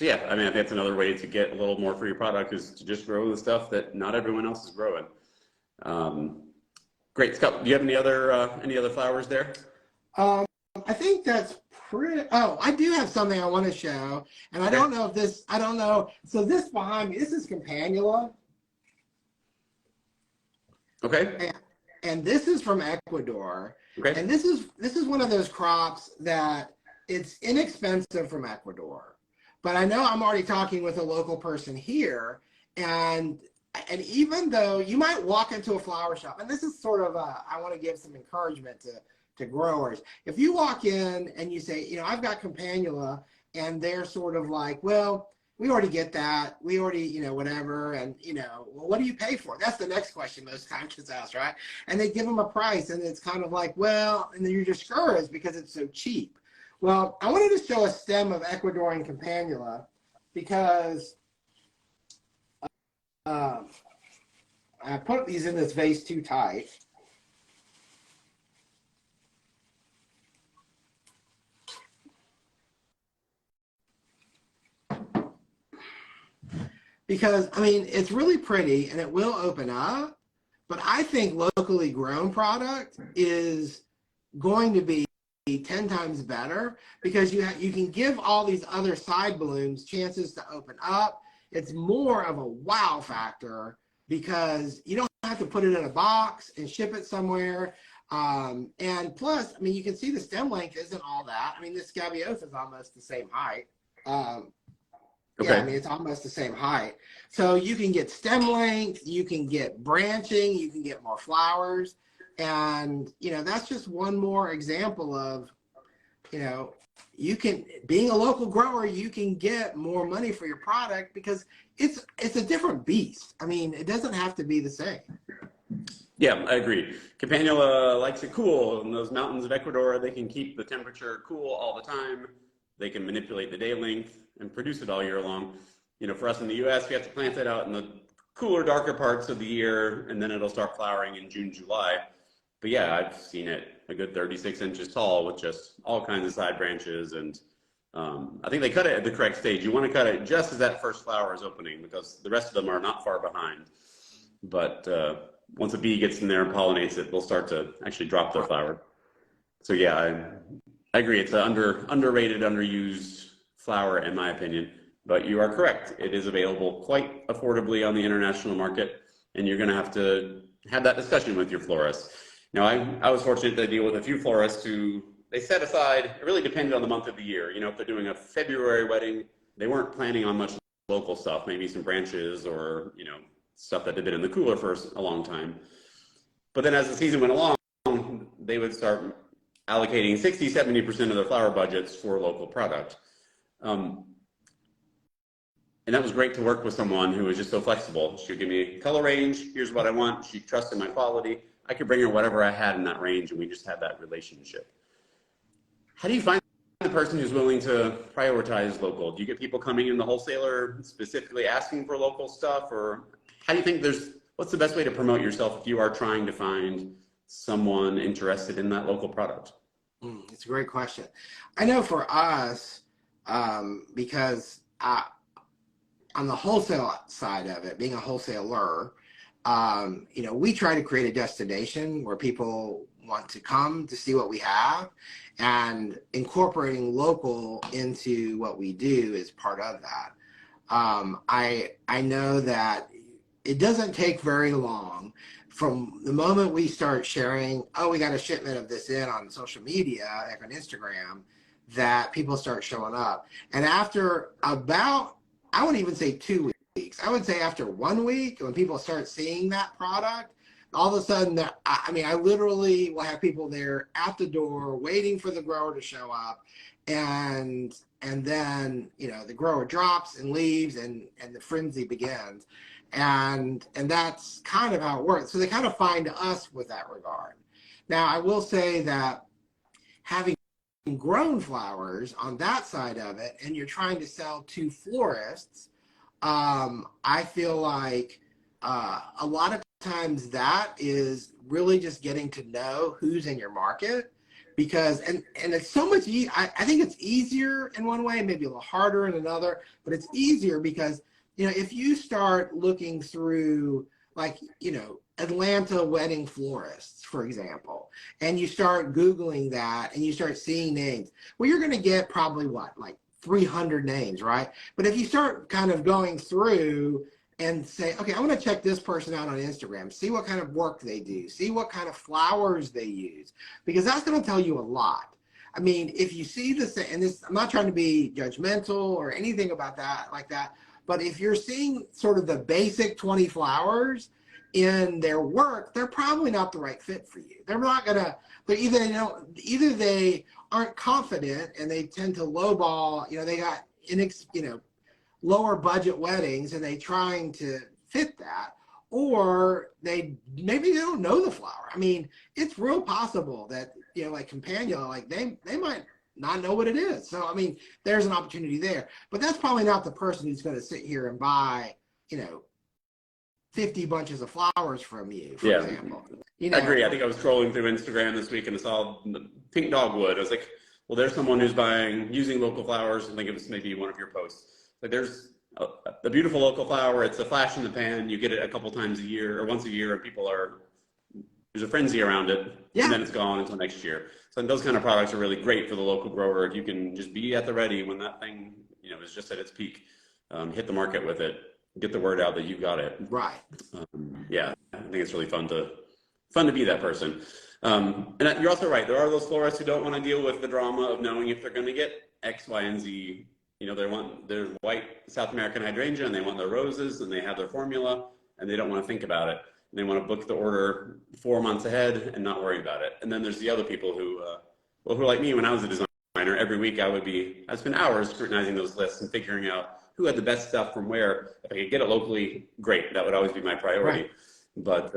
yeah, I mean, I think that's another way to get a little more for your product, is to just grow the stuff that not everyone else is growing. Great. Scott, do you have any other flowers there? I think that's pretty. Oh, I do have something I want to show, and I don't know if this. I don't know. So this behind me, this is Companionia. Okay. And this is from Ecuador. Okay. And this is one of those crops that it's inexpensive from Ecuador. But I know I'm already talking with a local person here, and even though you might walk into a flower shop, and this is sort of I want to give some encouragement to growers. If you walk in and you say, you know, I've got Companionia, and they're sort of like, well, we already get that. We already, you know, whatever. And, you know, well, what do you pay for it? That's the next question most times gets asked, right? And they give them a price, and it's kind of like, well, and then you're discouraged because it's so cheap. Well, I wanted to show a stem of Ecuadorian Companionia because I put these in this vase too tight. Because, I mean, it's really pretty and it will open up, but I think locally grown product is going to be 10 times better because you can give all these other side balloons chances to open up. It's more of a wow factor because you don't have to put it in a box and ship it somewhere. And plus, I mean, you can see the stem length isn't all that. I mean, this Scabious is almost the same height. Okay. Yeah, I mean, it's almost the same height. So you can get stem length, you can get branching, you can get more flowers. And, you know, that's just one more example of you know, you can, being a local grower, you can get more money for your product because it's a different beast. I mean, it doesn't have to be the same. Yeah, I agree. Campanula likes it cool. In those mountains of Ecuador, they can keep the temperature cool all the time. They can manipulate the day length and produce it all year long. You know, for us in the US, we have to plant it out in the cooler, darker parts of the year, and then it'll start flowering in June, July. But yeah, I've seen it a good 36 inches tall with just all kinds of side branches. And I think they cut it at the correct stage. You want to cut it just as that first flower is opening because the rest of them are not far behind. But once a bee gets in there and pollinates it, they'll start to actually drop their flower. So yeah, I agree. It's an underrated, underused flower in my opinion. But you are correct. It is available quite affordably on the international market, and you're going to have that discussion with your florist. Now, I was fortunate to deal with a few florists who they set aside, it really depended on the month of the year. You know, if they're doing a February wedding, they weren't planning on much local stuff, maybe some branches or, you know, stuff that had been in the cooler for a long time. But then as the season went along, they would start allocating 60, 70% of their flower budgets for local product. And that was great to work with someone who was just so flexible. She would give me a color range. Here's what I want. She trusted my quality. I could bring her whatever I had in that range, and we just had that relationship. How do you find the person who's willing to prioritize local? Do you get people coming in the wholesaler specifically asking for local stuff, or how do you think what's the best way to promote yourself if you are trying to find someone interested in that local product? It's a great question. I know for us, because on the wholesale side of it, being a wholesaler, you know, we try to create a destination where people want to come to see what we have, and incorporating local into what we do is part of that. I know that it doesn't take very long from the moment we start sharing, oh, we got a shipment of this in on social media, like on Instagram, that people start showing up. And after about, I wouldn't even say 2 weeks. I would say after 1 week, when people start seeing that product, all of a sudden, I mean, I literally will have people there at the door waiting for the grower to show up. And then, you know, the grower drops and leaves and the frenzy begins. And that's kind of how it works. So they kind of find us with that regard. Now, I will say that having grown flowers on that side of it, and you're trying to sell to florists, I feel like a lot of times that is really just getting to know who's in your market, because and it's so much I think it's easier in one way, maybe a little harder in another, but it's easier because, you know, if you start looking through, like, you know, Atlanta wedding florists, for example, and you start Googling that and you start seeing names, well, you're going to get probably what, like 300 names, right? But if you start kind of going through and say, okay, I want to check this person out on Instagram, see what kind of work they do, see what kind of flowers they use, because that's going to tell you a lot. I mean, if you see this, and this, I'm not trying to be judgmental or anything about that, like that, but if you're seeing sort of the basic 20 flowers in their work, they're probably not the right fit for you. They're not gonna, but either they aren't confident and they tend to lowball, you know, they got lower budget weddings and they trying to fit that, or maybe they don't know the flower. I mean, it's real possible that, you know, like Companionia, like they might not know what it is. So, I mean, there's an opportunity there, but that's probably not the person who's going to sit here and buy, you know, 50 bunches of flowers from you, for example. You know, I agree. I think I was scrolling through Instagram this week and I saw pink dogwood. I was like, well, there's someone who's using local flowers. I think it was maybe one of your posts. Like, there's a beautiful local flower. It's a flash in the pan. You get it a couple times a year or once a year, and there's a frenzy around it, and then it's gone until next year. So those kind of products are really great for the local grower. If you can just be at the ready when that thing, you know, is just at its peak, hit the market with it, get the word out that you got it. Right. Yeah, I think it's really fun to be that person. And you're also right. There are those florists who don't want to deal with the drama of knowing if they're going to get X, Y, and Z. You know, they want their white South American hydrangea and they want their roses and they have their formula and they don't want to think about it. And they want to book the order 4 months ahead and not worry about it. And then there's the other people who are like me when I was a designer. every week I'd spend hours scrutinizing those lists and figuring out who had the best stuff from where. If I could get it locally, great. That would always be my priority. Right. But,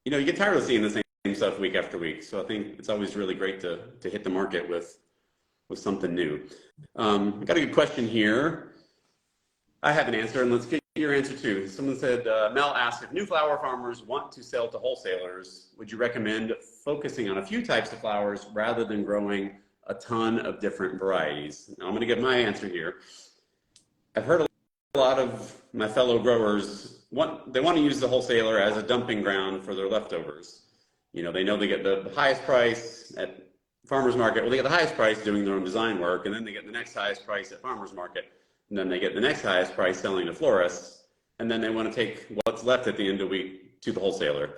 you get tired of seeing the same stuff week after week. So I think it's always really great to hit the market with something new. I got a good question here. I have an answer, and let's get your answer too. Someone said, Mel asked, if new flower farmers want to sell to wholesalers, would you recommend focusing on a few types of flowers rather than growing a ton of different varieties? Now, I'm going to give my answer here. I've heard a lot of my fellow growers, they want to use the wholesaler as a dumping ground for their leftovers. They know they get the highest price at farmer's market. Well, they get the highest price doing their own design work, and then they get the next highest price at farmer's market. And then they get the next highest price selling to florists, and then they want to take what's left at the end of the week to the wholesaler.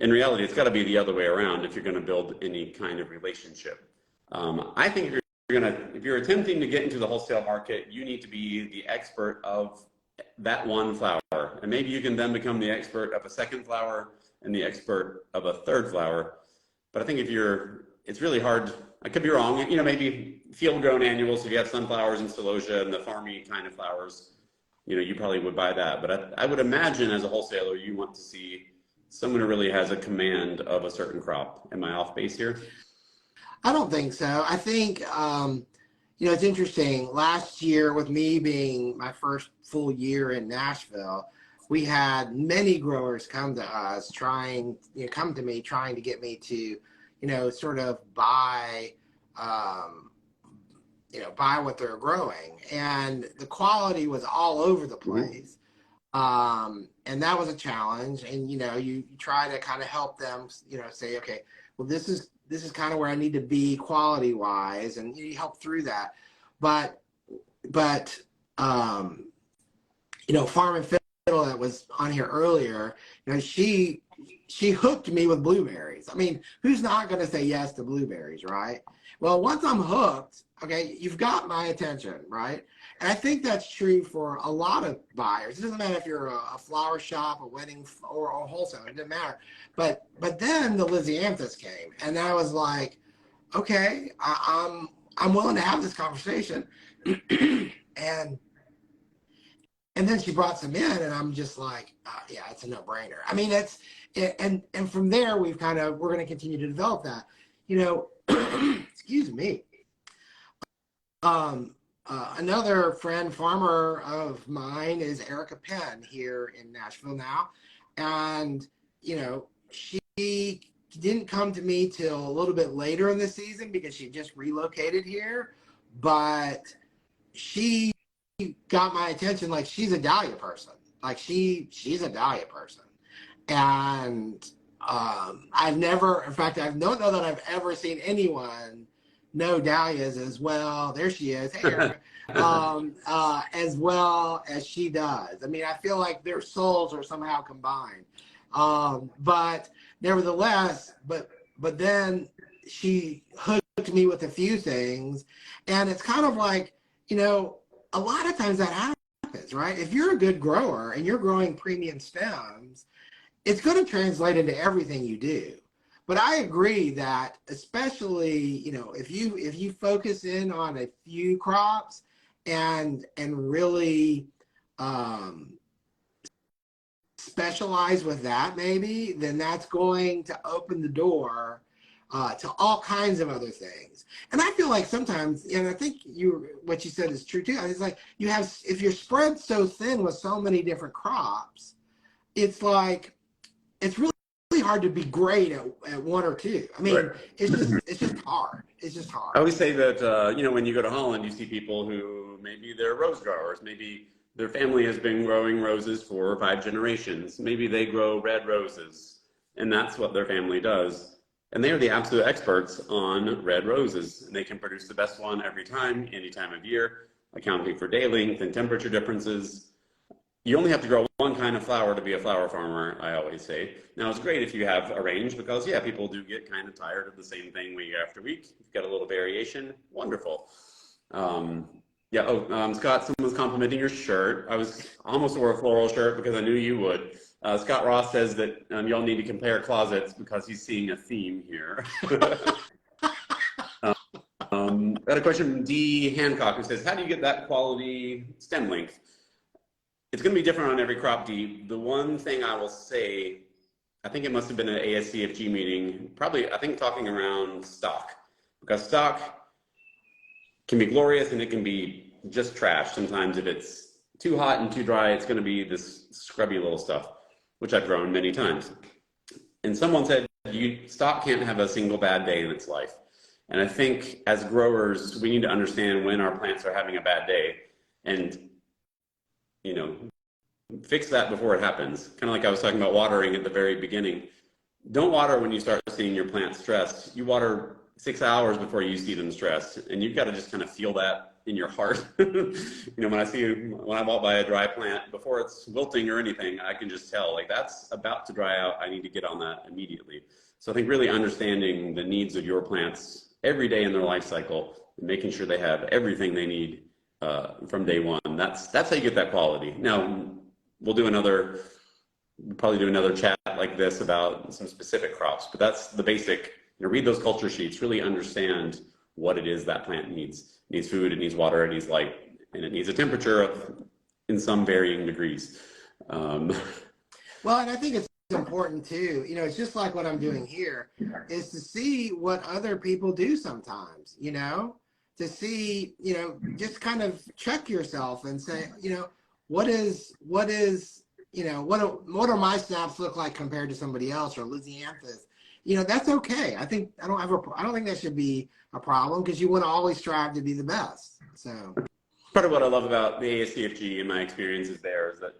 In reality, it's got to be the other way around if you're going to build any kind of relationship. I think if you're attempting to get into the wholesale market, you need to be the expert of that one flower, and maybe you can then become the expert of a second flower and the expert of a third flower. But I think it's really hard. I could be wrong. Maybe field-grown annuals, if you have sunflowers and celosia and the farmy kind of flowers, you probably would buy that. But I would imagine as a wholesaler, you want to see someone who really has a command of a certain crop. Am I off base here? I don't think so. I think, it's interesting. Last year, with me being my first full year in Nashville, we had many growers come to us trying to get me to, sort of buy what they're growing, and the quality was all over the place. And that was a challenge. And, you try to kind of help them, say, okay, well, this is kind of where I need to be quality wise, and you help through that. But Farm and Fiddle that was on here earlier, she hooked me with blueberries. I mean, who's not going to say yes to blueberries, right? Well, once I'm hooked, okay, you've got my attention, right? And I think that's true for a lot of buyers. It doesn't matter if you're a flower shop, a wedding, or a wholesaler. It doesn't matter. But then the Lysianthus came, and I was like, okay, I'm willing to have this conversation. And then she brought some in, and I'm just like, yeah, it's a no-brainer. I mean, and from there we're going to continue to develop that. Excuse me. Another friend farmer of mine is Erica Penn here in Nashville now, and she didn't come to me till a little bit later in the season because she just relocated here, but she got my attention. Like, she's a dahlia person. Like, she's a dahlia person. And I don't know that I've ever seen anyone know dahlias as well. There she is. Hey, Erica. As well as she does. I mean, I feel like their souls are somehow combined. But nevertheless, but then she hooked me with a few things, and it's kind of like, a lot of times that happens, right? If you're a good grower and you're growing premium stems, it's going to translate into everything you do. But I agree that, especially, if you focus in on a few crops and really specialize with that, maybe, then that's going to open the door to all kinds of other things. And I feel like sometimes, and I think what you said is true too. It's like if you're spread so thin with so many different crops, it's like it's really hard to be great at one or two. I mean, right. It's just hard. It's just hard. I always say that when you go to Holland, you see people who maybe they're rose growers, maybe their family has been growing roses for 4 or 5 generations. Maybe they grow red roses, and that's what their family does. And they are the absolute experts on red roses, and they can produce the best one every time, any time of year, accounting for day length and temperature differences. You only have to grow one kind of flower to be a flower farmer, I always say. Now, it's great if you have a range because, yeah, people do get kind of tired of the same thing week after week. You've got a little variation. Wonderful. Scott, someone's complimenting your shirt. I almost wore a floral shirt because I knew you would. Scott Ross says that y'all need to compare closets because he's seeing a theme here. got a question from D. Hancock who says, how do you get that quality stem length? It's going to be different on every crop, D. The one thing I will say, I think it must have been an ASCFG meeting, probably, I think talking around stock, because stock can be glorious and it can be just trash. Sometimes if it's too hot and too dry, it's going to be this scrubby little stuff, which I've grown many times. And someone said, stock can't have a single bad day in its life. And I think as growers, we need to understand when our plants are having a bad day and, you know, fix that before it happens. Kind of like I was talking about watering at the very beginning. Don't water when you start seeing your plants stressed. You water 6 hours before you see them stressed. And you've got to just kind of feel that in your heart. You know, when I walk by a dry plant, before it's wilting or anything, I can just tell, like, that's about to dry out. I need to get on that immediately. So I think really understanding the needs of your plants every day in their life cycle and making sure they have everything they need from day one. That's how you get that quality. Now, we'll probably do another chat like this about some specific crops, but that's the basic. You know, read those culture sheets, really understand what it is that plant needs. It needs food, it needs water, it needs light, and it needs a temperature in some varying degrees. Well, and I think it's important too, you know, it's just like what I'm doing here, is to see what other people do sometimes, you know, to see, you know, just kind of check yourself and say, you know, what is, you know, what do my snaps look like compared to somebody else or Lysianthus? You know, that's okay. I don't think that should be a problem, because you want to always strive to be the best. So part of what I love about the ASCFG and my experiences there is that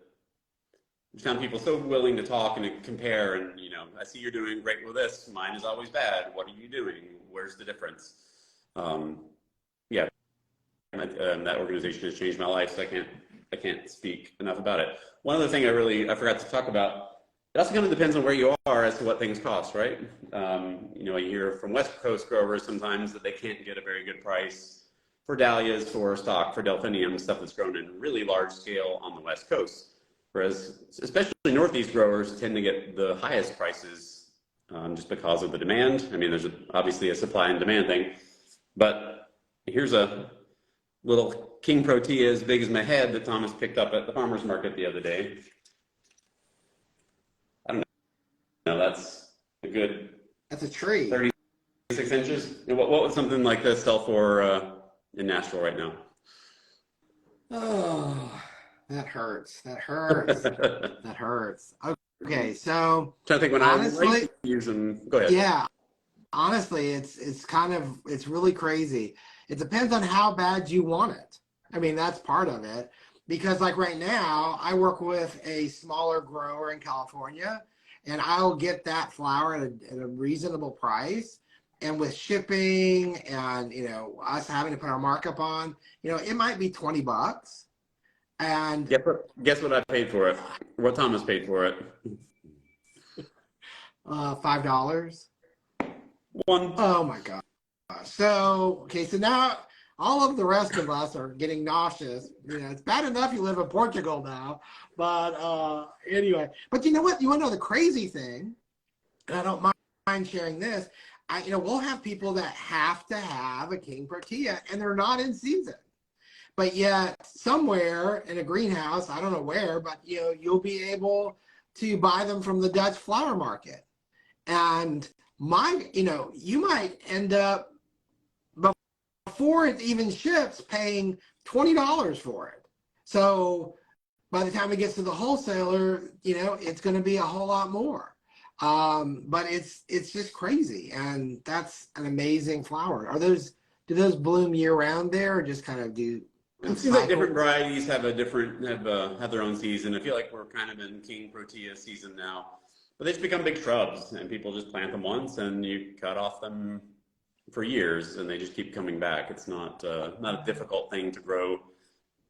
I found people so willing to talk and to compare, and, you know, I see you're doing great with this. Mine is always bad. What are you doing? Where's the difference? Yeah, that organization has changed my life, so I can't speak enough about it. One other thing I forgot to talk about, it also kind of depends on where you are as to what things cost, right? You know, you hear from West Coast growers sometimes that they can't get a very good price for dahlias, for stock, for delphinium, stuff that's grown in really large scale on the West Coast. Whereas, especially Northeast growers tend to get the highest prices just because of the demand. I mean, there's obviously a supply and demand thing, but here's a little King Protea as big as my head that Thomas picked up at the farmer's market the other day. I don't know, that's a good... That's a tree. 36 inches? What would something like this sell for in Nashville right now? Oh, that hurts. That hurts. That hurts. Okay, so I'm trying to think when honestly, I use them. Go ahead. Yeah, honestly, it's really crazy. It depends on how bad you want it. I mean, that's part of it, because like right now, I work with a smaller grower in California, and I'll get that flower at a reasonable price. And with shipping and, you know, us having to put our markup on, you know, it might be $20. And guess what I paid for it? What Thomas paid for it? $5. One. Oh my God. So, okay, so now all of the rest of us are getting nauseous. You know, it's bad enough you live in Portugal now, but anyway. But you know what? You want to know the crazy thing? And I don't mind sharing this. You know, we'll have people that have to have a King Protea, and they're not in season. But yet, somewhere in a greenhouse, I don't know where, but, you know, you'll be able to buy them from the Dutch flower market. And you know, you might end up, before it even ships, paying $20 for it. So by the time it gets to the wholesaler, you know, it's going to be a whole lot more. But it's just crazy, and that's an amazing flower. Do those bloom year round there, or just kind of do? It seems like different varieties have their own season. I feel like we're kind of in King Protea season now, but they just become big shrubs, and people just plant them once, and you cut off them for years, and they just keep coming back. It's not a difficult thing to grow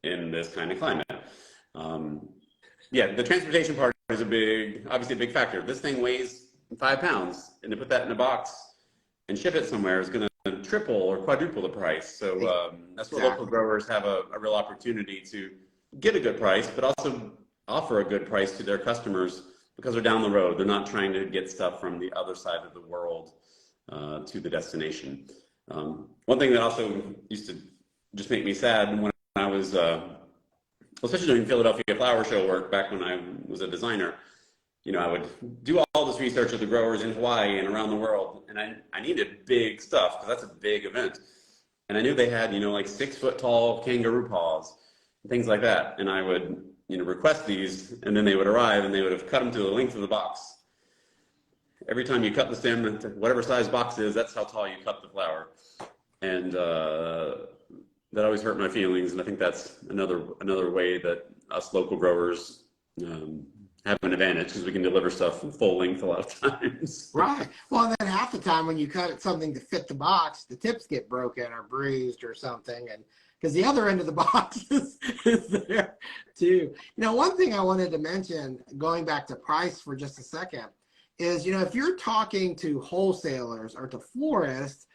in this kind of climate. Yeah, the transportation part is obviously a big factor. This thing weighs 5 pounds, and to put that in a box and ship it somewhere is going to triple or quadruple the price. So that's where local growers have a real opportunity to get a good price, but also offer a good price to their customers, because they're down the road. They're not trying to get stuff from the other side of the world to the destination. One thing that also used to just make me sad when I was, especially doing Philadelphia Flower Show work back when I was a designer, I would do all this research of the growers in Hawaii and around the world, and I needed big stuff because that's a big event. And I knew they had, like 6-foot tall kangaroo paws, and things like that. And I would, request these, and then they would arrive, and they would have cut them to the length of the box. Every time you cut the stem, to whatever size box is, that's how tall you cut the flower. And that always hurt my feelings. And I think that's another way that us local growers have an advantage, because we can deliver stuff full length a lot of times. Right. Well, and then half the time when you cut something to fit the box, the tips get broken or bruised or something, and because the other end of the box is there too. One thing I wanted to mention, going back to price for just a second, is if you're talking to wholesalers or to florists,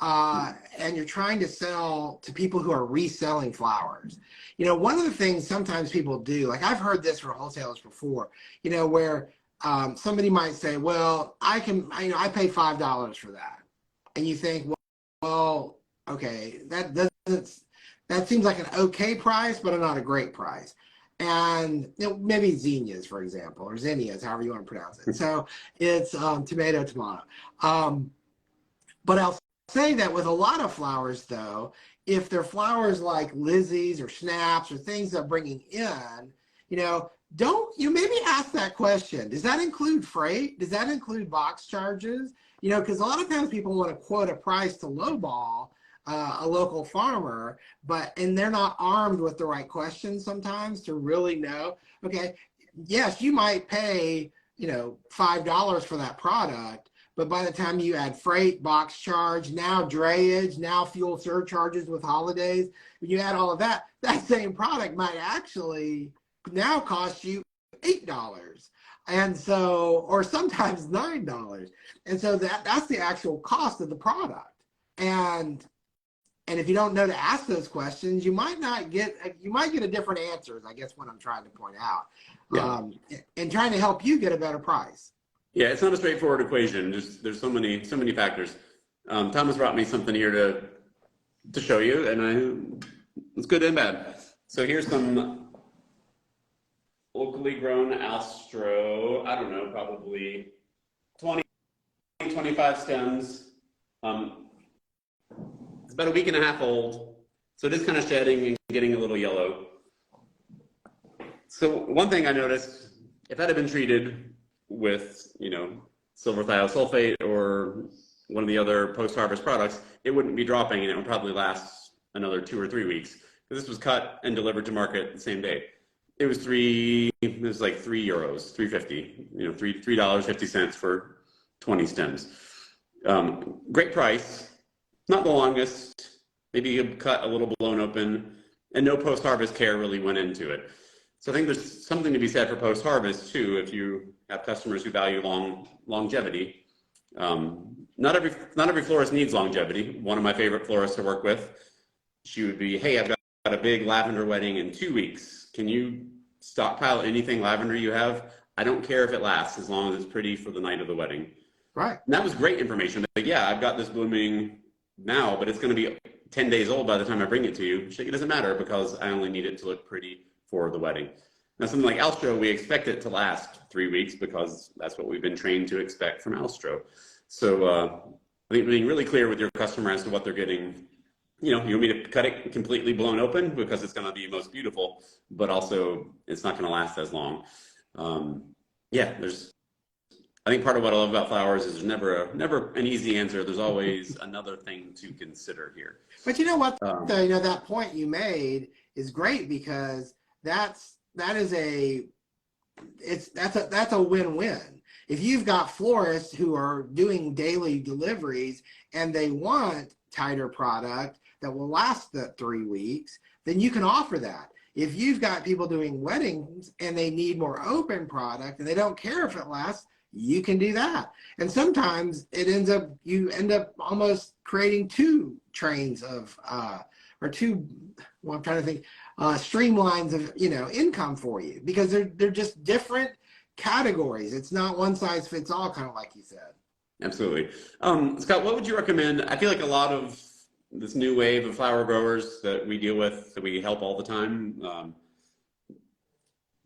and you're trying to sell to people who are reselling flowers, one of the things sometimes people do, like I've heard this from wholesalers before, where somebody might say, well, I pay $5 for that. And you think, well, okay, that seems like an okay price, but not a great price. And maybe zinnias, for example, or zinnias, however you want to pronounce it. So it's tomato. But I'll say that with a lot of flowers, though, if they're flowers like Lizzie's or Snaps or things that are bringing in, don't you maybe ask that question? Does that include freight? Does that include box charges? Because a lot of times people want to quote a price to lowball a local farmer, and they're not armed with the right questions sometimes to really know. Okay, yes, you might pay $5 for that product, but by the time you add freight, box charge, now drayage, now fuel surcharges with holidays, when you add all of that, that same product might actually now cost you $8. And so, or sometimes $9. And so that's the actual cost of the product. And if you don't know to ask those questions, you might get a different answer, is I guess what I'm trying to point out. Yeah. And trying to help you get a better price. Yeah, it's not a straightforward equation. There's so many factors. Thomas brought me something here to show you, and it's good and bad. So here's some locally grown Astro. I don't know, probably 20, 25 stems. It's about a week and a half old, so it is kind of shedding and getting a little yellow. So one thing I noticed, if that had been treated with, silver thiosulfate or one of the other post-harvest products, it wouldn't be dropping, and it would probably last another 2 or 3 weeks. This was cut and delivered to market the same day. It was like €3, $3.50, $3.50 for 20 stems. Great price. Not the longest, maybe you cut a little blown open, and no post-harvest care really went into it. So I think there's something to be said for post-harvest too, if you have customers who value longevity. Not every florist needs longevity. One of my favorite florists to work with, she would be, hey, I've got a big lavender wedding in 2 weeks. Can you stockpile anything lavender you have? I don't care if it lasts, as long as it's pretty for the night of the wedding. Right. And that was great information. Like, yeah, I've got this blooming now, but it's going to be 10 days old by the time I bring it to you. It doesn't matter, because I only need it to look pretty for the wedding. Now, something like Alstro, we expect it to last 3 weeks, because that's what we've been trained to expect from Alstro. So I think being really clear with your customer as to what they're getting. You want me to cut it completely blown open because it's going to be most beautiful, but also it's not going to last as long. I think part of what I love about flowers is there's never an easy answer. There's always another thing to consider here. But you know what? That point you made is great, because that's a win-win. If you've got florists who are doing daily deliveries and they want tighter product that will last the 3 weeks, then you can offer that. If you've got people doing weddings and they need more open product and they don't care if it lasts, you can do that. And sometimes you end up almost creating 2 trains of, streamlines of, income for you, because they're just different categories. It's not one size fits all, kind of like you said. Absolutely. Scott, what would you recommend? I feel like a lot of this new wave of flower growers that we deal with, that we help all the time,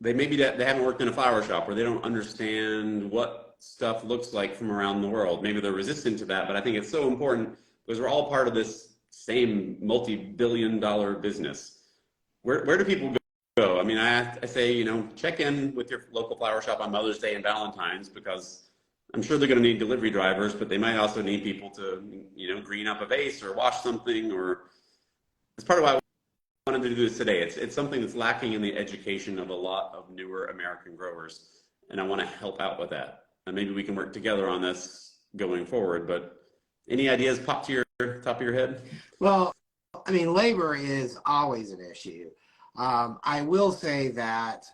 they haven't worked in a flower shop, or they don't understand what stuff looks like from around the world. Maybe they're resistant to that, but I think it's so important because we're all part of this same multi-billion-dollar business. Where do people go? I mean, I say, check in with your local flower shop on Mother's Day and Valentine's, because I'm sure they're going to need delivery drivers, but they might also need people to, green up a vase or wash something. Or it's part of why I wanted to do this today. It's something that's lacking in the education of a lot of newer American growers, and I want to help out with that. And maybe we can work together on this going forward. But any ideas pop to your top of your head? Well, I mean, labor is always an issue. I will say that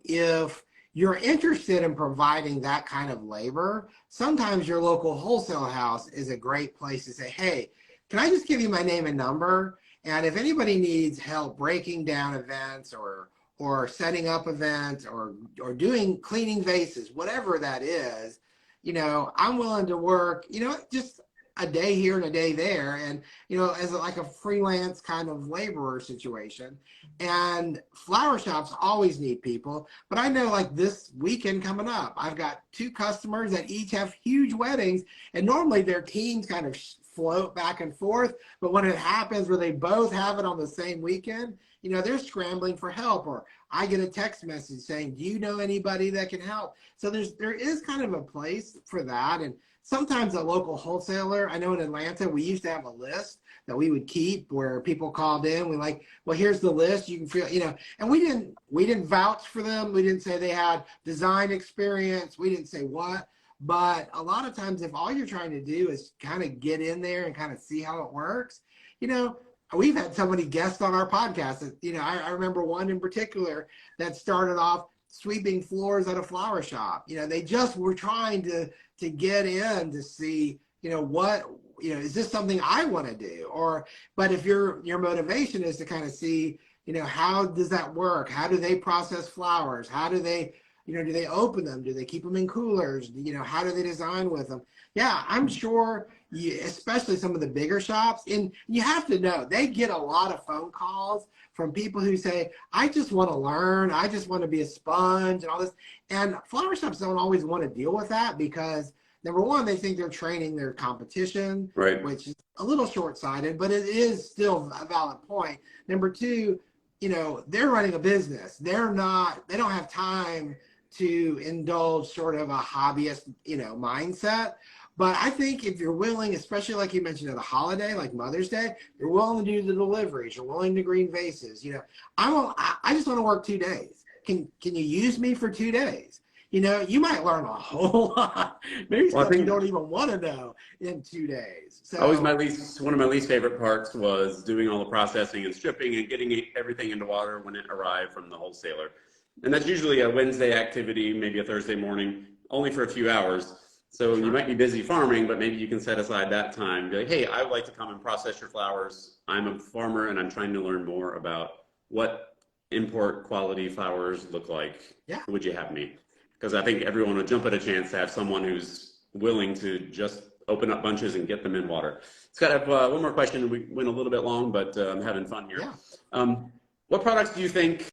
if you're interested in providing that kind of labor, sometimes your local wholesale house is a great place to say, hey, can I just give you my name and number? And if anybody needs help breaking down events or setting up events or doing cleaning vases, whatever that is, I'm willing to work, just a day here and a day there, and as like a freelance kind of laborer situation. And flower shops always need people, but I know like this weekend coming up, I've got 2 customers that each have huge weddings, and normally their teams kind of float back and forth, but when it happens where they both have it on the same weekend, they're scrambling for help, or I get a text message saying, do you know anybody that can help? So there is kind of a place for that. And sometimes a local wholesaler, I know in Atlanta, we used to have a list that we would keep where people called in. We like, well, here's the list. You can feel, and we didn't vouch for them. We didn't say they had design experience. We didn't say what, but a lot of times if all you're trying to do is kind of get in there and kind of see how it works, we've had somebody guest on our podcast that, I remember one in particular that started off sweeping floors at a flower shop. They just were trying to get in to see, what, is this something I want to do? But if your motivation is to kind of see, how does that work? How do they process flowers? How do they, do they open them? Do they keep them in coolers? How do they design with them? Yeah, I'm sure especially some of the bigger shops, and you have to know, they get a lot of phone calls from people who say, I just want to learn. I just want to be a sponge and all this. And flower shops don't always want to deal with that because number one, they think they're training their competition, right, which is a little short-sighted, but it is still a valid point. Number two, they're running a business. They don't have time to indulge sort of a hobbyist, mindset. But I think if you're willing, especially like you mentioned at a holiday like Mother's Day, you're willing to do the deliveries, you're willing to green vases. I just want to work 2 days. Can you use me for 2 days? You might learn a whole lot. Maybe stuff you don't even want to know in 2 days. So always one of my least favorite parts was doing all the processing and stripping and getting everything into water when it arrived from the wholesaler. And that's usually a Wednesday activity, maybe a Thursday morning, only for a few hours. So sure, you might be busy farming, but maybe you can set aside that time. Be like, hey, I would like to come and process your flowers. I'm a farmer and I'm trying to learn more about what import quality flowers look like. Yeah. Would you have me? Because I think everyone would jump at a chance to have someone who's willing to just open up bunches and get them in water. Scott, I have one more question. We went a little bit long, but I'm having fun here. Yeah. What products do you think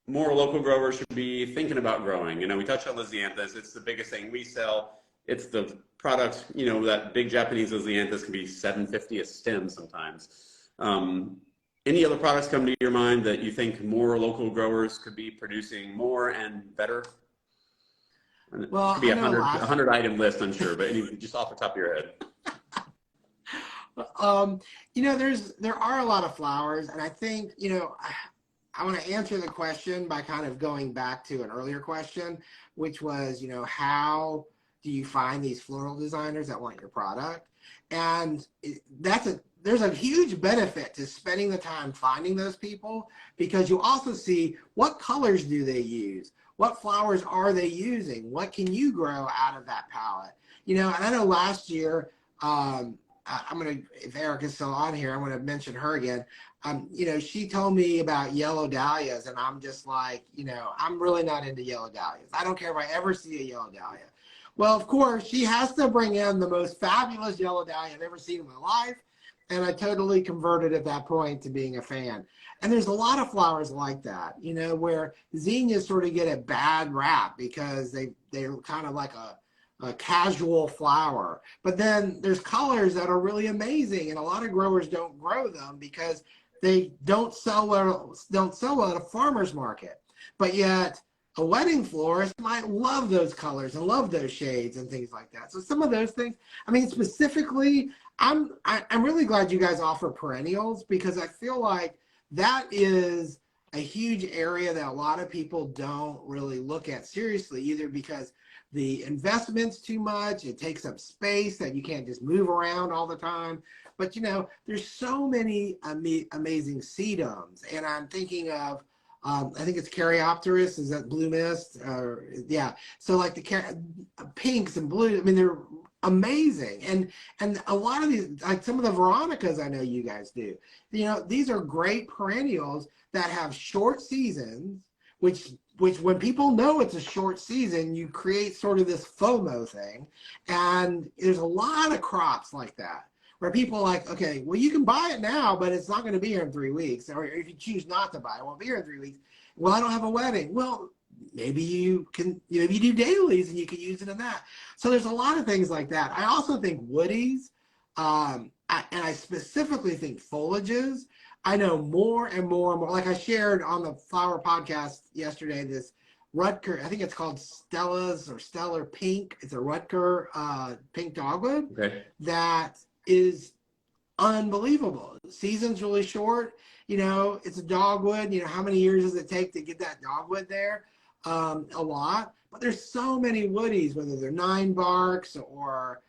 more local growers should be thinking about growing? We touched on Lisianthus. It's the biggest thing we sell. It's the product, that big Japanese Lisianthus can be $7.50 a stem sometimes. Any other products come to your mind that you think more local growers could be producing more and better? Well, it could be a 100 item list, I'm sure, but just off the top of your head. There are a lot of flowers, and I think, I want to answer the question by kind of going back to an earlier question, which was, how do you find these floral designers that want your product? And there's a huge benefit to spending the time finding those people, because you also see what colors do they use? What flowers are they using? What can you grow out of that palette? And I know last year, if Erica's still on here, I'm going to mention her again. She told me about yellow dahlias, and I'm just like, I'm really not into yellow dahlias. I don't care if I ever see a yellow dahlia. Well, of course, she has to bring in the most fabulous yellow dahlia I've ever seen in my life. And I totally converted at that point to being a fan. And there's a lot of flowers like that, you know, where zinnias sort of get a bad rap because they're kind of like a casual flower. But then there's colors that are really amazing, and a lot of growers don't grow them because they don't sell well at a farmer's market. But yet a wedding florist might love those colors and love those shades and things like that. So some of those things, I mean, specifically, I'm really glad you guys offer perennials, because I feel like that is a huge area that a lot of people don't really look at seriously, either because the investment's too much, it takes up space that you can't just move around all the time. But you know, there's so many amazing sedums, and I'm thinking of I think it's Caryopteris, is that blue mist? Yeah. So like the pinks and blue, I mean, they're amazing. And a lot of these, like some of the Veronicas I know you guys do, you know, these are great perennials that have short seasons, which when people know it's a short season, you create sort of this FOMO thing. And there's a lot of crops like that, where people are like, okay, well, you can buy it now, but it's not going to be here in 3 weeks. Or if you choose not to buy it, it won't be here in 3 weeks. Well, I don't have a wedding. Well, maybe you can, you know, maybe you do dailies and you can use it in that. So there's a lot of things like that. I also think woodies, and I specifically think foliages. I know more and more and more, like I shared on the flower podcast yesterday, this Rutger, I think it's called Stella's or Stellar Pink. It's a Rutger pink dogwood that is unbelievable. The season's really short. You know, it's a dogwood. You know, how many years does it take to get that dogwood there? A lot. But there's so many woodies, whether they're 9 barks or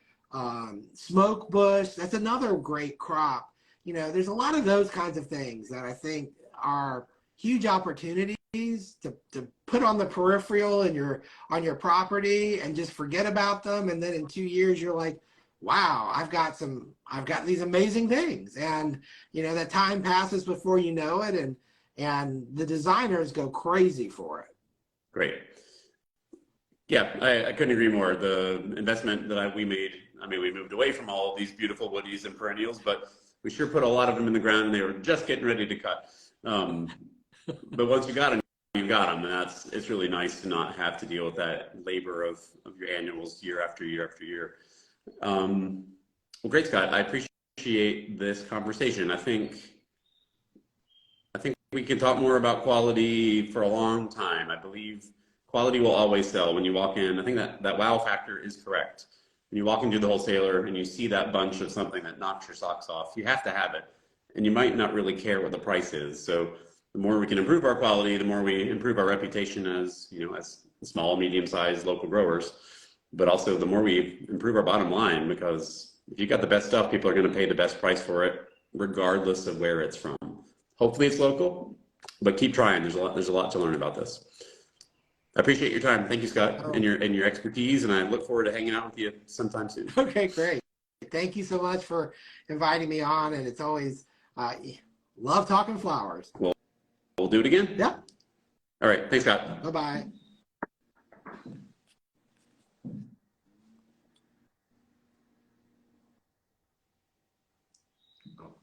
smoke bush. That's another great crop. You know, there's a lot of those kinds of things that I think are huge opportunities to put on the peripheral and on your property and just forget about them. And then in 2 years, you're like, wow, I've got these amazing things. And, you know, that time passes before you know it. And the designers go crazy for it. Great. Yeah, I couldn't agree more. The investment that we made, I mean, we moved away from all of these beautiful woodies and perennials, but we sure put a lot of them in the ground, and they were just getting ready to cut. But once you got them, you got them. And it's really nice to not have to deal with that labor of your annuals year after year after year. Well, great, Scott. I appreciate this conversation. I think we can talk more about quality for a long time. I believe quality will always sell when you walk in. I think that wow factor is correct. When you walk into the wholesaler and you see that bunch of something that knocks your socks off, you have to have it. And you might not really care what the price is. So the more we can improve our quality, the more we improve our reputation as, you know, as small, medium-sized local growers. But also the more we improve our bottom line, because if you got the best stuff, people are going to pay the best price for it, regardless of where it's from. Hopefully it's local, but keep trying. There's a lot to learn about this. I appreciate your time. Thank you, Scott, and your expertise, and I look forward to hanging out with you sometime soon. Okay, great. Thank you so much for inviting me on, and it's always love talking flowers. Well, we'll do it again. Yeah. All right. Thanks, Scott. Bye-bye. Oh.